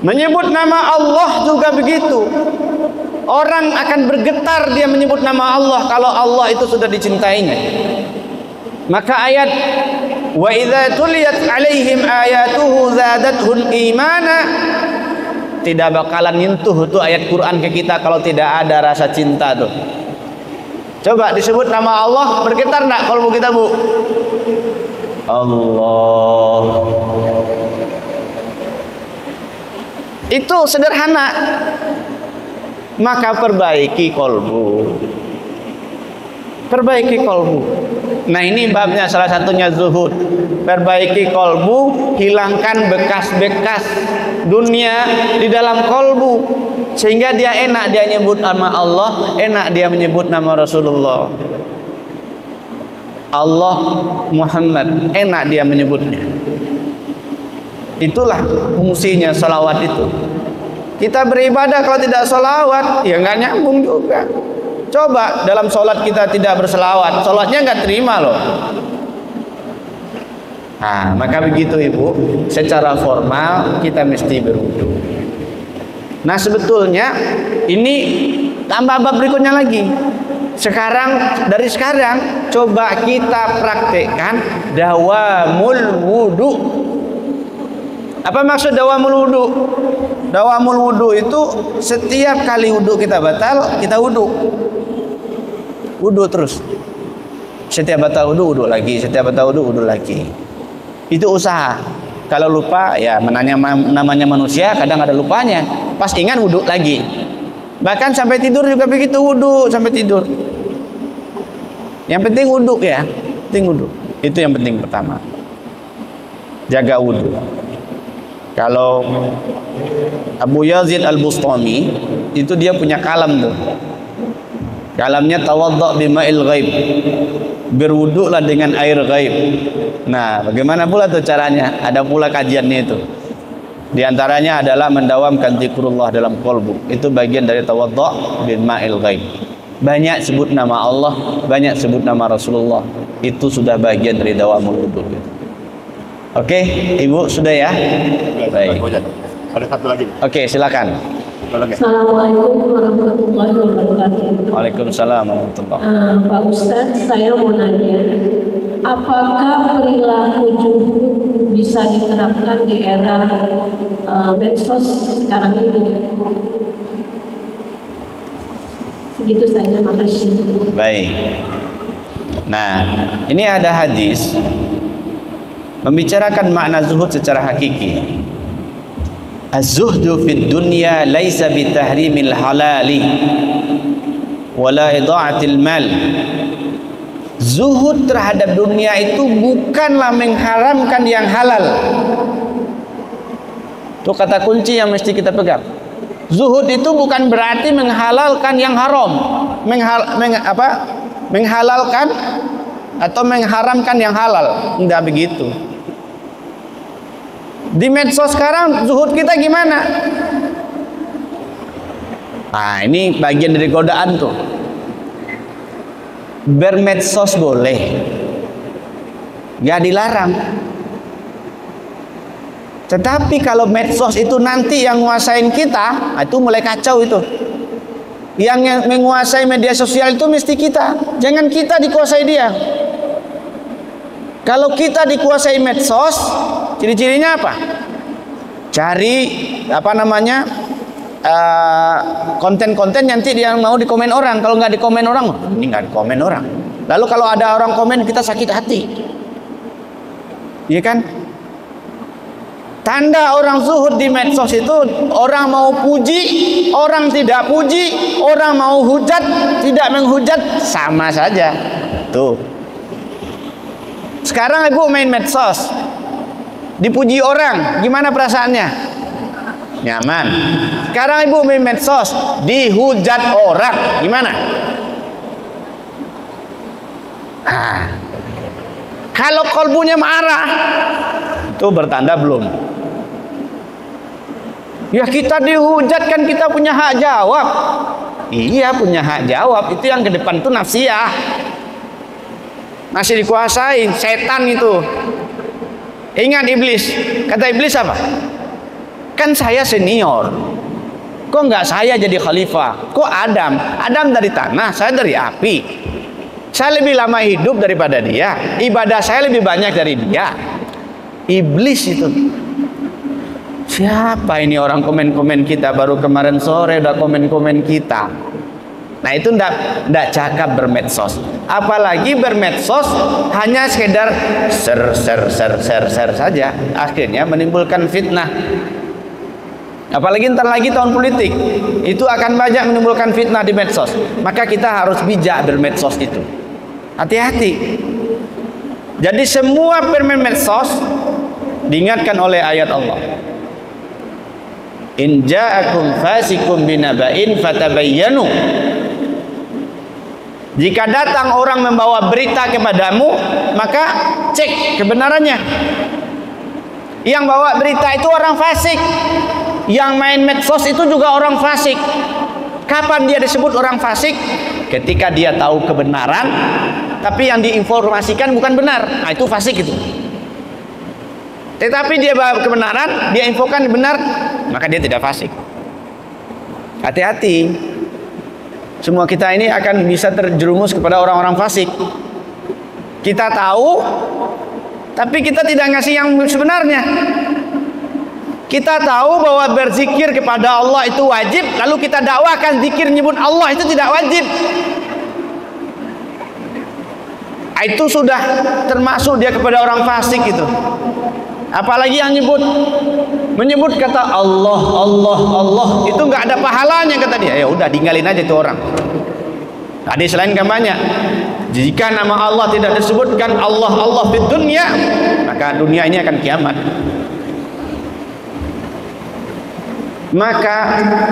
Menyebut nama Allah juga begitu. Orang akan bergetar dia menyebut nama Allah kalau Allah itu sudah dicintainya. Maka ayat wa idza tuliyat alaihim ayatuhu zadatuhum imana, tidak bakalan nyentuh itu ayat Quran ke kita kalau tidak ada rasa cinta tuh. Coba disebut nama Allah, bergetar enggak kalbu kita, Bu? Allah. Itu sederhana. Maka perbaiki kalbu. Perbaiki kalbu. Nah, ini babnya salah satunya zuhud. Perbaiki kalbu, hilangkan bekas-bekas dunia di dalam kalbu, sehingga dia enak dia menyebut nama Allah, enak dia menyebut nama Rasulullah. Allah, Muhammad, enak dia menyebutnya. Itulah fungsinya salawat itu. Kita beribadah kalau tidak salawat, ya nggak nyambung juga. Coba dalam sholat kita tidak berselawat, sholatnya nggak terima loh. Nah, maka begitu Ibu, secara formal kita mesti berwudu. Nah, sebetulnya ini tambah bab berikutnya lagi. Dari sekarang coba kita praktekkan dawamul wudu. Apa maksud dawamul wudu? Dawamul wudu itu setiap kali wudu kita batal, kita wudu. Wudu terus. Setiap batal wudu, wudu lagi. Setiap batal wudu, wudu lagi. Itu usaha. Kalau lupa, ya namanya manusia, kadang ada lupanya. Pas ingat, wudu lagi. Bahkan sampai tidur juga begitu, wudu sampai tidur. Yang penting wudu ya. Penting wudu. Itu yang penting pertama. Jaga wudu. Kalau Abu Yazid Al-Bustami, itu dia punya kalam tuh. Kalamnya tawadda bima'il ghaib. Berwudulah dengan air ghaib. Nah, bagaimana pula tuh caranya? Ada pula kajiannya itu. Di antaranya adalah mendawamkan zikrullah dalam qalbu. Itu bagian dari tawadda bima'il ghaib. Banyak sebut nama Allah, banyak sebut nama Rasulullah. Itu sudah bagian dari dawamul wudu. Oke, Ibu sudah ya? Baik. Ada satu lagi. Oke, silakan. Assalamualaikum warahmatullahi wabarakatuh. Waalaikumsalam warahmatullahi wabarakatuh. Pak Ustadz, saya mau nanya, apakah perilaku juhud bisa diterapkan di era medsos sekarang ini? Itu saja, makasih. Baik. Nah, ini ada hadis membicarakan makna zuhud secara hakiki. Az-zuhdu fid dunya laisa bitahrimil halali wala idha'atil mal. Zuhud terhadap dunia itu bukanlah mengharamkan yang halal. Itu kata kunci yang mesti kita pegang. Zuhud itu bukan berarti menghalalkan yang haram, menghalalkan atau mengharamkan yang halal. Enggak begitu. Di medsos sekarang zuhud kita gimana? Nah, ini bagian dari godaan tuh. Bermedsos boleh, gak dilarang. Tetapi kalau medsos itu nanti yang nguasain kita, itu mulai kacau itu. Yang menguasai media sosial itu mesti kita, jangan kita dikuasai dia. Kalau kita dikuasai medsos, ciri-cirinya apa? Cari konten-konten nanti dia mau dikomen orang. Kalau nggak dikomen orang, ini nggak dikomen orang. Lalu kalau ada orang komen, kita sakit hati. Iya kan? Tanda orang zuhud di medsos itu orang mau puji, orang tidak puji, orang mau hujat, tidak menghujat, sama saja. Tuh. Sekarang ibu main medsos, dipuji orang, gimana perasaannya? Nyaman. Sekarang ibu main medsos, dihujat orang, gimana? Nah, kalau kolbunya marah, itu bertanda belum. Ya kita dihujat kan kita punya hak jawab. Iya punya hak jawab. Itu yang ke depan tuh nafsiyah. Masih dikuasai setan itu. Ingat iblis. Kata iblis apa? Kan saya senior. Kok nggak saya jadi khalifah? Kok Adam? Adam dari tanah, saya dari api. Saya lebih lama hidup daripada dia. Ibadah saya lebih banyak dari dia. Iblis itu. Siapa ini orang komen-komen kita? Baru kemarin sore udah komen-komen kita. Nah itu ndak cakap bermedsos. Apalagi bermedsos hanya sekedar share saja. Akhirnya menimbulkan fitnah. Apalagi ntar lagi tahun politik, itu akan banyak menimbulkan fitnah di medsos. Maka kita harus bijak bermedsos itu. Hati-hati. Jadi semua permen medsos diingatkan oleh ayat Allah. In ja'akum fasikum binaba'in fatabayyanu. Jika datang orang membawa berita kepadamu, maka cek kebenarannya. Yang bawa berita itu orang fasik. Yang main medsos itu juga orang fasik. Kapan dia disebut orang fasik? Ketika dia tahu kebenaran, tapi yang diinformasikan bukan benar. Nah, itu fasik itu. Tetapi dia bawa kebenaran, dia infokan benar, maka dia tidak fasik. Hati-hati. Semua kita ini akan bisa terjerumus kepada orang-orang fasik. Kita tahu, tapi kita tidak ngasih yang sebenarnya. Kita tahu bahwa berzikir kepada Allah itu wajib, lalu kita dakwakan zikir nyebut Allah itu tidak wajib. Itu sudah termasuk dia kepada orang fasik itu. Apalagi yang menyebut kata Allah, Allah, Allah, itu nggak ada pahalanya kata dia. Ya udah tinggalin aja itu orang. Tadi selain kampanye, jika nama Allah tidak disebutkan Allah, Allah di dunia, maka dunia ini akan kiamat. Maka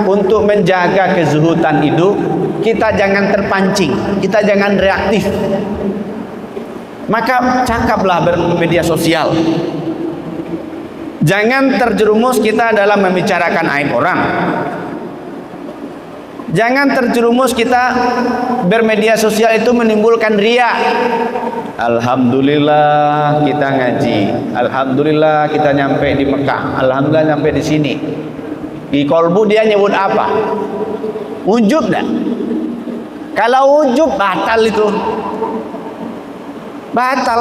untuk menjaga kezuhudan itu, kita jangan terpancing, kita jangan reaktif. Maka cakaplah bermedia sosial. Jangan terjerumus kita dalam membicarakan aib orang. Jangan terjerumus kita bermedia sosial itu menimbulkan riya. Alhamdulillah kita ngaji. Alhamdulillah kita nyampe di Mekah. Alhamdulillah nyampe di sini. Di kolbu dia nyebut apa? Ujub dah. Kalau ujub batal itu. Batal.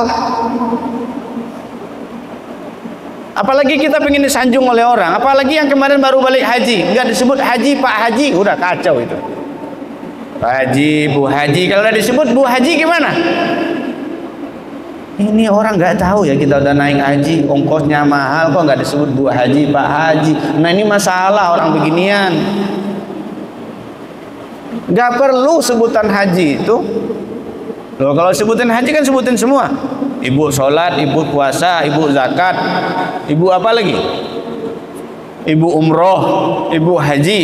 Apalagi kita pengen disanjung oleh orang. Apalagi yang kemarin baru balik haji, nggak disebut haji Pak Haji, udah kacau itu. Pak Haji, Bu Haji. Kalau udah disebut Bu Haji gimana? Ini orang nggak tahu ya, kita udah naik haji, ongkosnya mahal kok nggak disebut Bu Haji, Pak Haji. Nah ini masalah orang beginian. Nggak perlu sebutan haji itu. Loh, kalau sebutan haji kan sebutin semua. Ibu sholat, ibu puasa, ibu zakat, ibu apa lagi? Ibu umroh, ibu haji.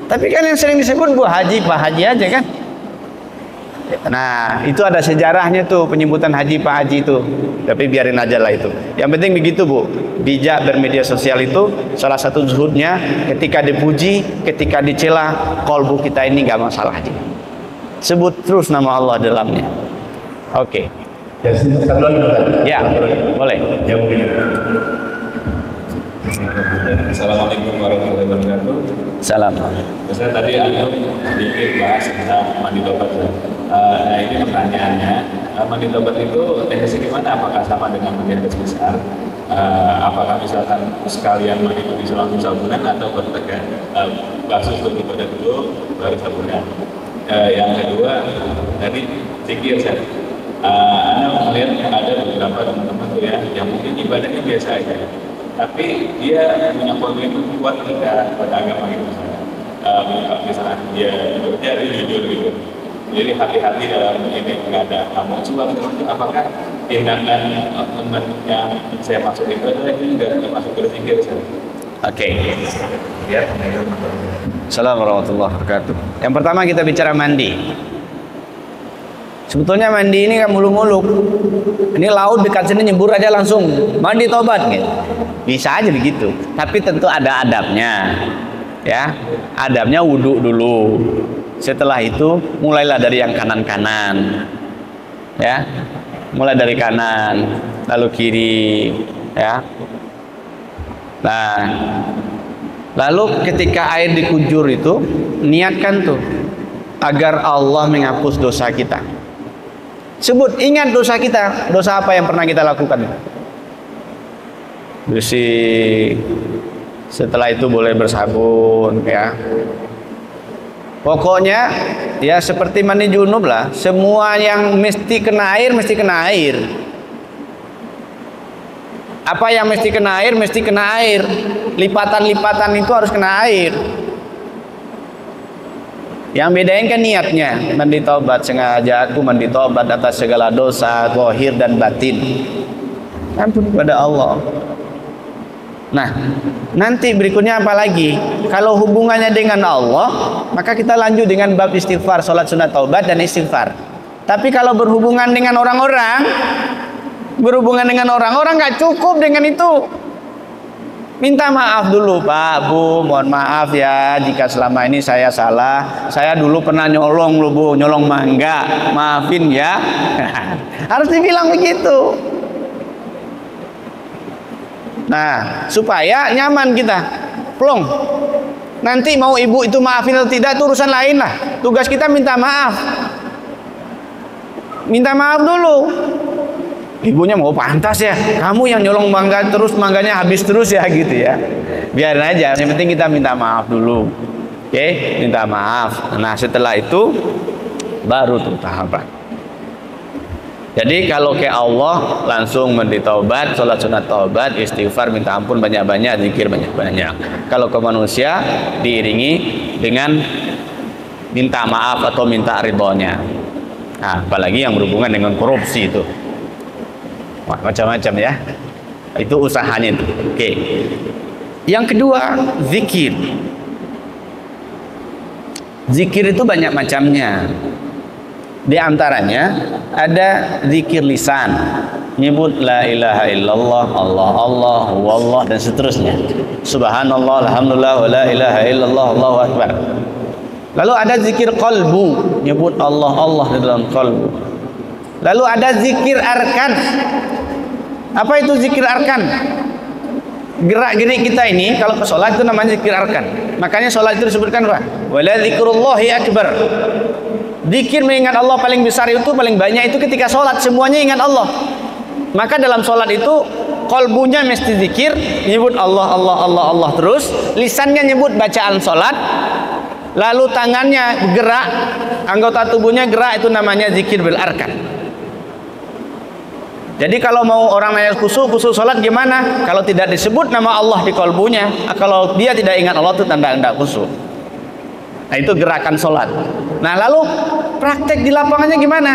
Tapi kan yang sering disebut Bu Haji, Pak Haji aja kan. Nah, itu ada sejarahnya tuh penyebutan haji Pak Haji itu. Tapi biarin aja lah itu. Yang penting begitu Bu. Bijak bermedia sosial itu salah satu zuhudnya, ketika dipuji, ketika dicela, kolbu kita ini nggak masalah aja. Sebut terus nama Allah dalamnya. Oke. Ya, boleh. Ya mungkin. Assalamualaikum warahmatullahi wabarakatuh. Salam. Saya tadi ada sedikit bahas tentang mandi tobat. Nah ini pertanyaannya, mandi tobat itu teknisnya gimana? Apakah sama dengan mandi hadas besar? Apakah misalkan sekalian mandi langsung sabunan atau bertekan basuh tubuh badan dulu baru sabunan? Yang kedua tadi zikir saya. Anda melihat ada beberapa teman-teman tuh ya yang mungkin ibadahnya biasa aja, tapi dia punya komitmen kuat pada agama gitu. Misalnya dia jujur gitu. Jadi hati-hati dalam ini, nggak ada kamu suap. Apakah tindakan teman yang saya maksud itu adalah ini nggak masuk ke zikir? Oke. Ya. Assalamualaikum warahmatullahi wabarakatuh. Yang pertama kita bicara mandi. Sebetulnya mandi ini kan muluk-muluk. Ini laut dekat sini nyebur aja langsung mandi tobat gitu. Bisa aja begitu. Tapi tentu ada adabnya. Ya, adabnya wudhu dulu. Setelah itu mulailah dari yang kanan-kanan. Ya. Mulai dari kanan, lalu kiri, ya. Nah, lalu ketika air dikujur itu niatkan tuh agar Allah menghapus dosa kita. Sebut, ingat dosa kita. Dosa apa yang pernah kita lakukan? Bersih. Setelah itu boleh bersabun, ya. Pokoknya ya seperti mandi junub lah. Semua yang mesti kena air, mesti kena air. Apa yang mesti kena air, mesti kena air. Lipatan-lipatan itu harus kena air. Yang bedain kan niatnya. Mandi taubat, sengaja aku mandi taubat atas segala dosa zahir dan batin. Ampun kepada Allah. Nah, nanti berikutnya apa lagi? Kalau hubungannya dengan Allah, maka kita lanjut dengan bab istighfar, salat sunat taubat dan istighfar. Tapi kalau berhubungan dengan orang-orang, nggak cukup dengan itu. Minta maaf dulu, Pak, Bu, mohon maaf ya jika selama ini saya salah. Saya dulu pernah nyolong loh, Bu, nyolong mangga. Maafin ya. Harus dibilang begitu. Nah, supaya nyaman kita. Plong. Nanti mau ibu itu maafin atau tidak itu urusan lain lah. Tugas kita minta maaf. Minta maaf dulu. Ibunya mau pantas ya, kamu yang nyolong mangga terus, mangganya habis terus ya gitu ya. Biarin aja, yang penting kita minta maaf dulu. Oke, minta maaf. Nah setelah itu baru tuh tahapan. Jadi kalau ke Allah langsung mandi taubat, sholat sunat taubat, istighfar, minta ampun banyak-banyak, zikir banyak-banyak. Kalau ke manusia diiringi dengan minta maaf atau minta ridhonya. Nah, apalagi yang berhubungan dengan korupsi itu. Wah, macam-macam ya. Itu usahanya itu. Oke. Yang kedua, zikir. Zikir itu banyak macamnya. Di antaranya ada zikir lisan, nyebut la ilaha illallah, Allah Allah, wallah dan seterusnya. Subhanallah, alhamdulillah, wa la ilaha illallah, Allahu akbar. Lalu ada zikir qalbu, nyebut Allah Allah di dalam qalbu. Lalu ada zikir arkan. Apa itu zikir arkan? Gerak-gerik kita ini kalau ke sholat itu namanya zikir arkan. Makanya sholat itu disebutkan apa? Wala zikrullahi akbar. Zikir mengingat Allah paling besar itu, paling banyak itu ketika sholat, semuanya ingat Allah. Maka dalam sholat itu kolbunya mesti zikir, nyebut Allah Allah Allah Allah terus, lisannya nyebut bacaan sholat, lalu tangannya gerak, anggota tubuhnya gerak, itu namanya zikir bil arkan. Jadi kalau mau orang nanya khusyuk salat gimana? Kalau tidak disebut nama Allah di kalbunya, kalau dia tidak ingat Allah, itu tanda khusyuk. Nah, itu gerakan salat. Nah, lalu praktek di lapangannya gimana?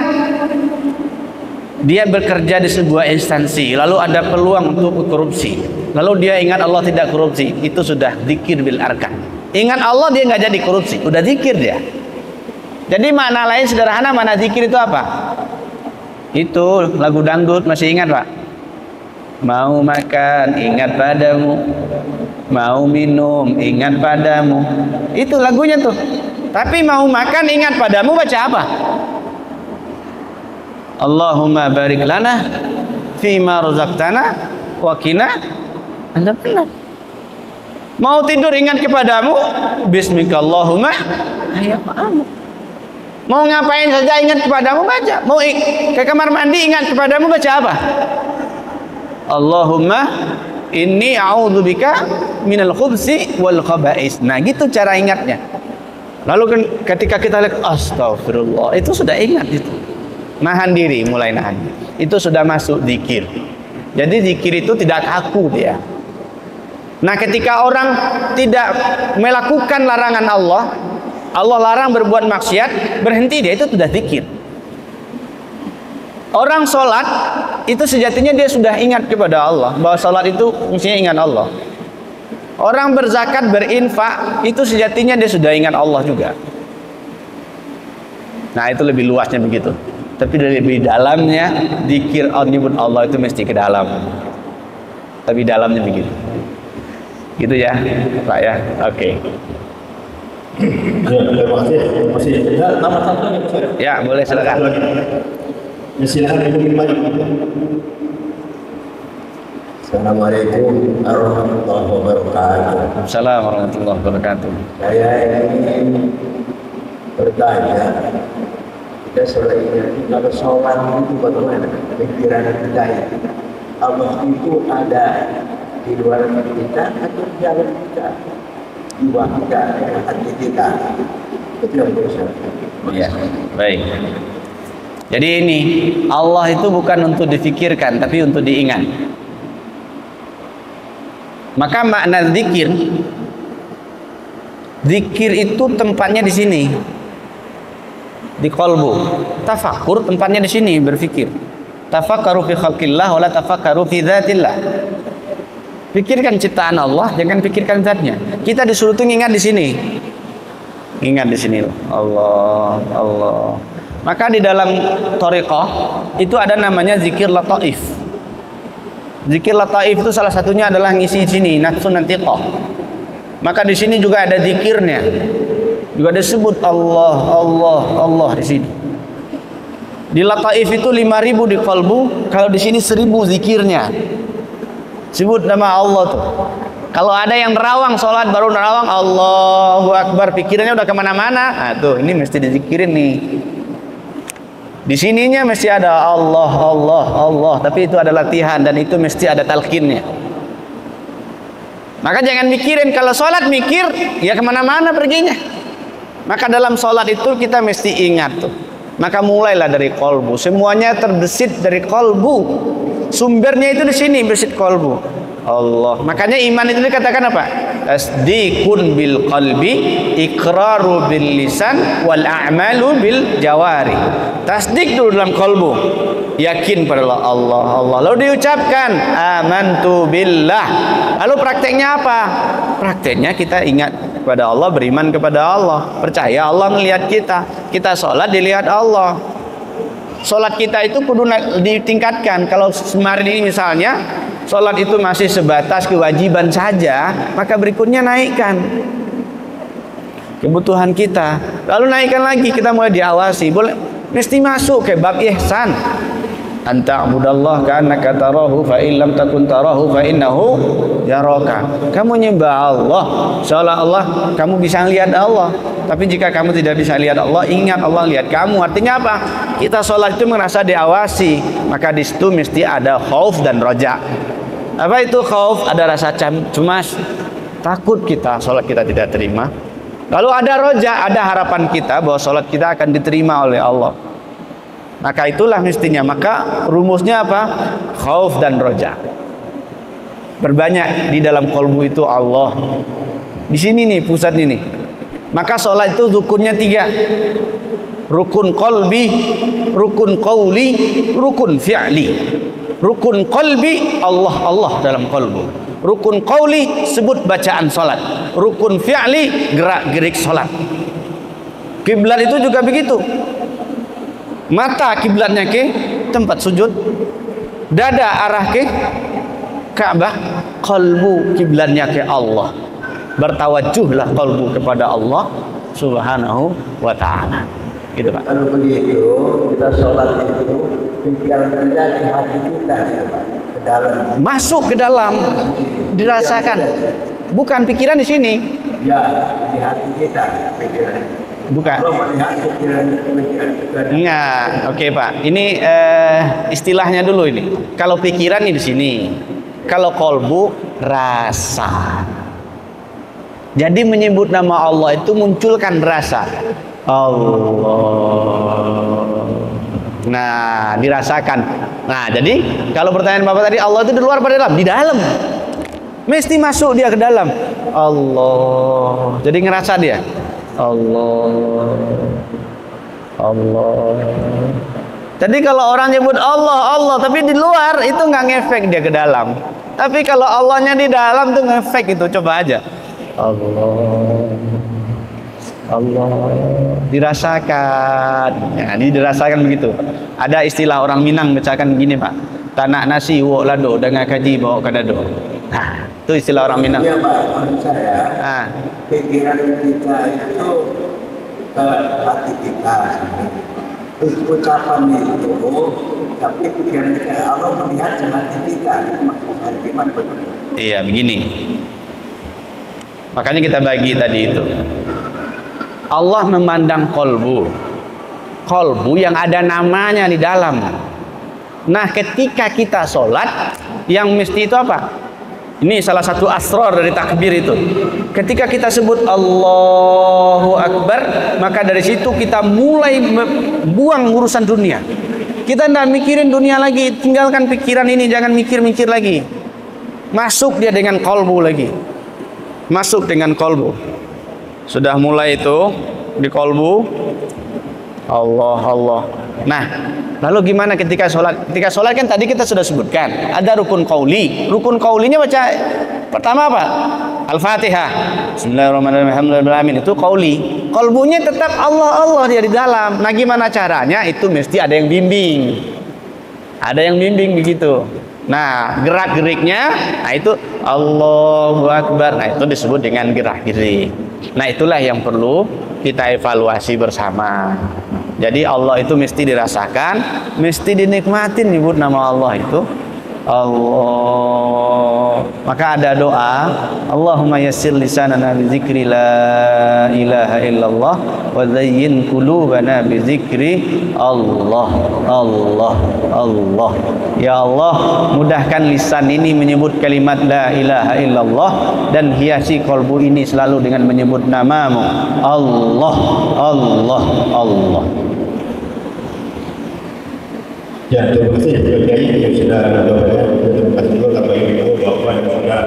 Dia bekerja di sebuah instansi, lalu ada peluang untuk korupsi, lalu dia ingat Allah tidak korupsi, itu sudah zikir bil arkan. Ingat Allah, dia nggak jadi korupsi, udah zikir dia. Jadi makna lain sederhana, mana zikir itu apa? Itu lagu dangdut, masih ingat Pak? Mau makan ingat padamu, mau minum ingat padamu, itu lagunya tuh. Tapi mau makan ingat padamu baca apa? Allahumma barik lana fima razaqtana wa qina adzabannar. Mau tidur ingat kepadamu, bismika Allahumma ayyama'amu. Mau ngapain saja ingat kepadamu baca. Mau ke kamar mandi ingat kepadamu baca apa? Allahumma inni a'udzubika minal khubsi wal khaba'is. Nah, gitu cara ingatnya. Lalu ketika kita lihat astagfirullah, itu sudah ingat itu. Nahan diri, mulai nahan. Itu sudah masuk zikir. Jadi zikir itu tidak kaku dia. Nah, ketika orang tidak melakukan larangan Allah, Allah larang berbuat maksiat, berhenti dia, itu sudah zikir. Orang sholat itu sejatinya dia sudah ingat kepada Allah, bahwa sholat itu mestinya ingat Allah. Orang berzakat, berinfak, itu sejatinya dia sudah ingat Allah juga. Nah, itu lebih luasnya begitu. Tapi lebih dalamnya zikir nyebut Allah itu mesti ke dalam. Tapi dalamnya begitu. Gitu ya, Pak ya. Oke. Terima kasih. Masih ada nama satu lagi, Mas? Ya, boleh silakan. Ya, silakan Ibu Mari. Assalamualaikum warahmatullahi wabarakatuh. Assalamualaikum warahmatullahi wabarakatuh. Saya ingin bertanya, kita selain kalau sholat itu bagaimana pikiran kita itu? Allah itu ada di luar kita atau di dalam kita? Jiwa kita, hati kita. Itu yang berusaha. Ya, baik. Jadi ini Allah itu bukan untuk difikirkan, tapi untuk diingat. Maka makna zikir, zikir itu tempatnya di sini, di qalbu. Tafakkur tempatnya di sini, berfikir. Tafakkaru fi khalqillah wala tafakkaru fi dzatillah. Pikirkan ciptaan Allah, jangan pikirkan zatnya. Kita disuruh tuh ingat di sini. Ingat di sini Allah, Allah. Maka di dalam thariqah itu ada namanya zikir lataif. Zikir lataif itu salah satunya adalah ngisi sini nafsun nantiqah. Maka di sini juga ada zikirnya. Juga disebut Allah, Allah, Allah di sini. Di lataif itu 5.000 di qalbu, kalau di sini 1.000 zikirnya. Sebut nama Allah tuh. Kalau ada yang nerawang sholat baru nerawang Allahu Akbar, pikirannya udah kemana-mana. Nah tuh, ini mesti dizikirin nih. Di sininya mesti ada Allah, Allah, Allah. Tapi itu ada latihan dan itu mesti ada talqinnya. Maka jangan mikirin, kalau sholat mikir ya kemana-mana perginya. Maka dalam sholat itu kita mesti ingat tuh. Maka mulailah dari kolbu. Semuanya terbesit dari kolbu. Sumbernya itu di sini, besit kolbu. Allah. Makanya iman itu dikatakan apa? Tasdiqun bil qalbi, iqraru bil lisan, wal a'malu bil jawari. Tasdik dulu dalam kolbu, yakin pada Allah, Allah. Lalu diucapkan amantu billah. Lalu prakteknya apa? Prakteknya kita ingat kepada Allah, beriman kepada Allah, percaya Allah melihat kita. Kita sholat dilihat Allah. Sholat kita itu kudu ditingkatkan. Kalau kemarin ini misalnya sholat itu masih sebatas kewajiban saja, maka berikutnya naikkan kebutuhan kita. Lalu naikkan lagi, kita mulai diawasi. Boleh, mesti masuk ke bab ihsan. Anta abudallah ka'annaka tarahu fa in lam takun tarahu fa innahu yaraka. Kamu nyembah Allah seolah-olah kamu bisa lihat Allah. Tapi jika kamu tidak bisa lihat Allah, ingat Allah lihat kamu. Artinya apa? Kita sholat itu merasa diawasi. Maka di situ mesti ada khauf dan roja. Apa itu khauf? Ada rasa cemas, takut kita sholat kita tidak terima. Lalu ada roja, ada harapan kita bahwa sholat kita akan diterima oleh Allah. Maka itulah mestinya. Maka rumusnya apa? Khauf dan roja. Berbanyak di dalam kolbu itu Allah. Di sini nih pusat ini. Maka sholat itu rukunnya 3. Rukun qalbi, rukun qauli, rukun fi'li. Rukun qalbi, Allah Allah dalam qalbu. Rukun qauli, sebut bacaan sholat. Rukun fi'li, gerak-gerik sholat. Kiblat itu juga begitu. Mata kiblatnya ke tempat sujud, dada arah ke Ka'bah, qalbu kiblatnya ke Allah. Bertawajuhlah qalbu kepada Allah Subhanahu wa ta'ala. Gitu Pak. Kalau begitu kita sholat itu pikiran kita di hati kita ya, Pak, ke dalam. Masuk ke dalam, dirasakan. Bukan pikiran di sini. Ya, di hati kita pikiran. Bukan. Kalau melihat pikiran kita. Enggak. Oke Pak. Ini istilahnya dulu ini. Kalau pikiran ini di sini. Kalau kolbu rasa. Jadi menyebut nama Allah itu munculkan rasa. Allah. Nah, dirasakan. Nah, jadi kalau pertanyaan Bapak tadi, Allah itu di luar apa di dalam? Di dalam. Mesti masuk dia ke dalam. Allah. Jadi ngerasa dia. Allah. Allah. Jadi kalau orang nyebut Allah, Allah, tapi di luar itu nggak ngefek dia ke dalam. Tapi kalau Allahnya di dalam tuh ngefek itu, coba aja. Allah. Allah dirasakan. Ya, ini dirasakan begitu. Ada istilah orang Minang bacakan gini Pak. Tanak nasi wok lado dengan kaji bawa kadado. Nah, itu istilah orang Minang. Iya Pak, maksud saya. Pikiran kita itu ke hati kita. Ucapan itu, tapi pikiran kita Allah melihat hati kita. Maksudnya gimana betul? Iya begini. Makanya kita bagi tadi itu. Allah memandang kolbu. Kolbu yang ada namanya di dalam. Nah ketika kita sholat, yang mesti itu apa? Ini salah satu asrar dari takbir itu. Ketika kita sebut Allahu Akbar, maka dari situ kita mulai buang urusan dunia. Kita tidak mikirin dunia lagi. Tinggalkan pikiran ini, jangan mikir-mikir lagi. Masuk dia dengan kolbu lagi. Masuk dengan kolbu. Sudah mulai itu di kolbu Allah Allah. Nah, lalu gimana ketika sholat? Ketika sholat kan tadi kita sudah sebutkan ada rukun qauli. Rukun qaulinya baca pertama apa? Al-Fatihah. Bismillahirrahmanirrahim. Itu qauli. Kolbunya tetap Allah Allah dia di dalam. Nah, gimana caranya? Itu mesti ada yang bimbing. Ada yang bimbing begitu. Nah, gerak-geriknya, nah itu Allahu Akbar. Nah, itu disebut dengan gerak-gerik. Nah, itulah yang perlu kita evaluasi bersama. Jadi Allah itu mesti dirasakan, mesti dinikmatin nyebut nama Allah itu. Allah. Maka ada doa, Allahumma yassir lisanana bi dzikri la ilaha illallah wa zayyin qulubana bi dzikri Allah. Allah. Allah. Ya Allah, mudahkan lisan ini menyebut kalimat la ilaha illallah dan hiasi kalbu ini selalu dengan menyebut namamu. Allah. Allah. Allah. Ya, terima kasih Pak Kiai yang sudah berdoanya. Terima kasih juga Bapak Ibu Bapak yang sudah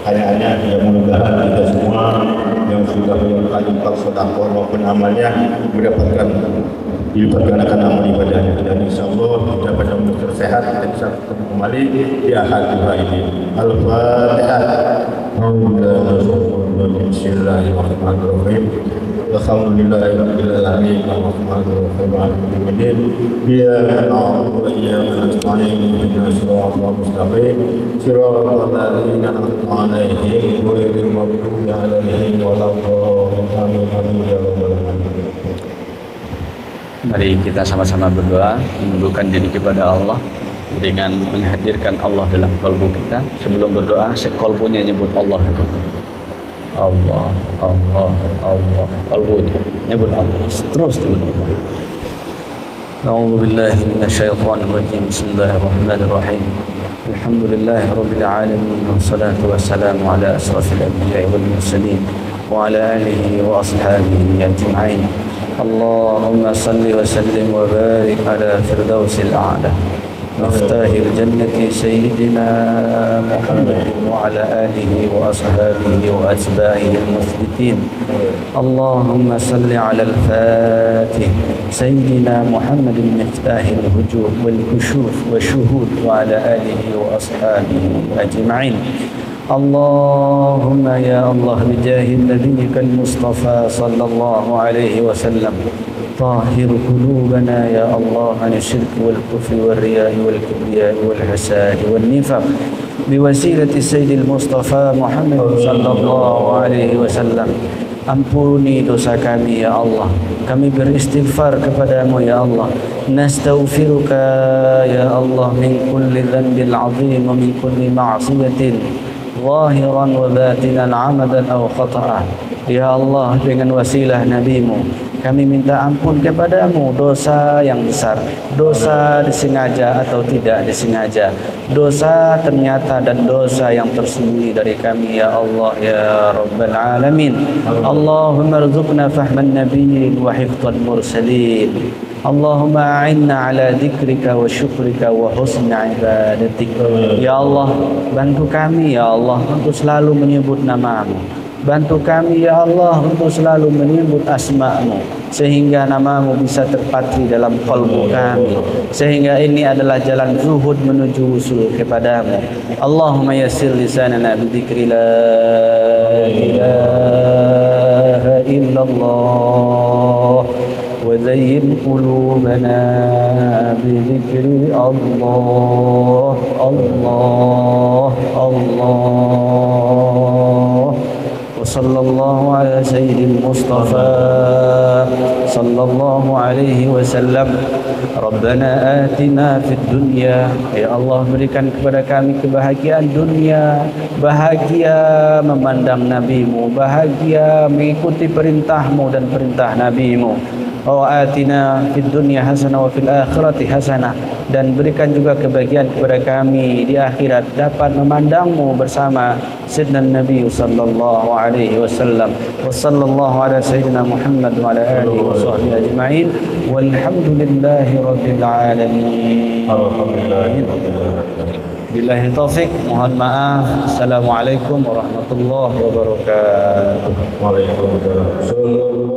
hanya mudah-mudahan kita semua yang sudah melakukan infak sedekah maupun amalnya mendapatkan dilibatkan amal ibadahnya dan insyaallah dapat sehat dan bisa ketemu kembali di akhir duha ini. Al-Fatihah. Bismillahirrahmanirrahim. Alhamdulillahirabbil alamin arrahmanirrahim iyyaka na'budu wa iyyaka nasta'in ihdinas siratal mustaqim siratal ladzina an'amta 'alaihim ghairil maghdubi 'alaihim waladdallin. Mari kita sama-sama berdoa, menundukkan diri kepada Allah dengan menghadirkan Allah dalam kalbu kita. Sebelum berdoa, sekolbunya nyebut Allah. Allah, Allah, Allah. Kalbunya nyebut Allah. Terus nyebut Allah. A'udzu billahi minasyaitonir rajim. Bismillahirrahmanirrahim. Alhamdulillahirabbil alamin wassalatu wassalamu ala asrofil anbiya'i wal mursalin وعلى آله وأصحابه أجمعين. اللهم صل وسلم وبارك على فردوس الأعلى مفتاح الجنة سيدنا محمد وعلى آله وأصحابه وأتباعه المثبتين. اللهم صل على الفاتح سيدنا محمد مفتاح الهجوم والكشوف والشهود وعلى آله وأصحابه أجمعين. اللهم يا الله بجاه نبيك المصطفى صلى الله عليه وسلم طهر قلوبنا يا الله عن الشرك والكفر والرياء والكبرياء والحساد والنفاق بوسيلة السيد المصطفى محمد صلى الله عليه وسلم. Ampuni dosa kami ya Allah. Kami beristighfar kepadamu ya Allah. Nastaghfiruka ya Allah min kulli dhanbil azim wa min kulli ma'siyatin zahiran wa batinan amadan aw khata'ah. Ya Allah, dengan wasilah nabimu kami minta ampun kepadamu dosa yang besar, dosa disengaja atau tidak disengaja, dosa ternyata dan dosa yang tersembunyi dari kami ya Allah ya Rabbal Alamin. Allahumma rzuqna fahman nabiyyin wa hifdhan mursalin. Allahumma a'inna ala dzikrika wa syukrika wa husni ibadatik. Ya Allah, bantu kami ya Allah untuk selalu menyebut namamu. Bantu kami ya Allah untuk selalu menyebut asma-Mu sehingga namamu bisa terpatri dalam qalbu kami, sehingga ini adalah jalan zuhud menuju usul kepadamu. Allahumma yassir lisanana bi dzikri la ilaha illallah wa zayyin qulubana bi dzikri Allah Allah Allah. وصلى الله على سيد المصطفى صلى الله عليه وسلم. ربنا آتنا في الدنيا. Ya Allah, berikan kepada kami kebahagiaan dunia, bahagia memandang nabimu, bahagia mengikuti perintahmu dan perintah nabimu. Wa atina fid dunya hasanah wa fil akhirati hasanah, dan berikan juga kebahagiaan kepada kami di akhirat dapat memandangmu bersama Sayyidina Nabi sallallahu alaihi wasallam. Wa sallallahu ala sayyidina Muhammad wa ala alihi wa sahbihi ajma'in. Walhamdulillahi rabbil alamin. Billahi taufik, mohon maaf. Assalamualaikum warahmatullahi wabarakatuh. Waalaikumsalam.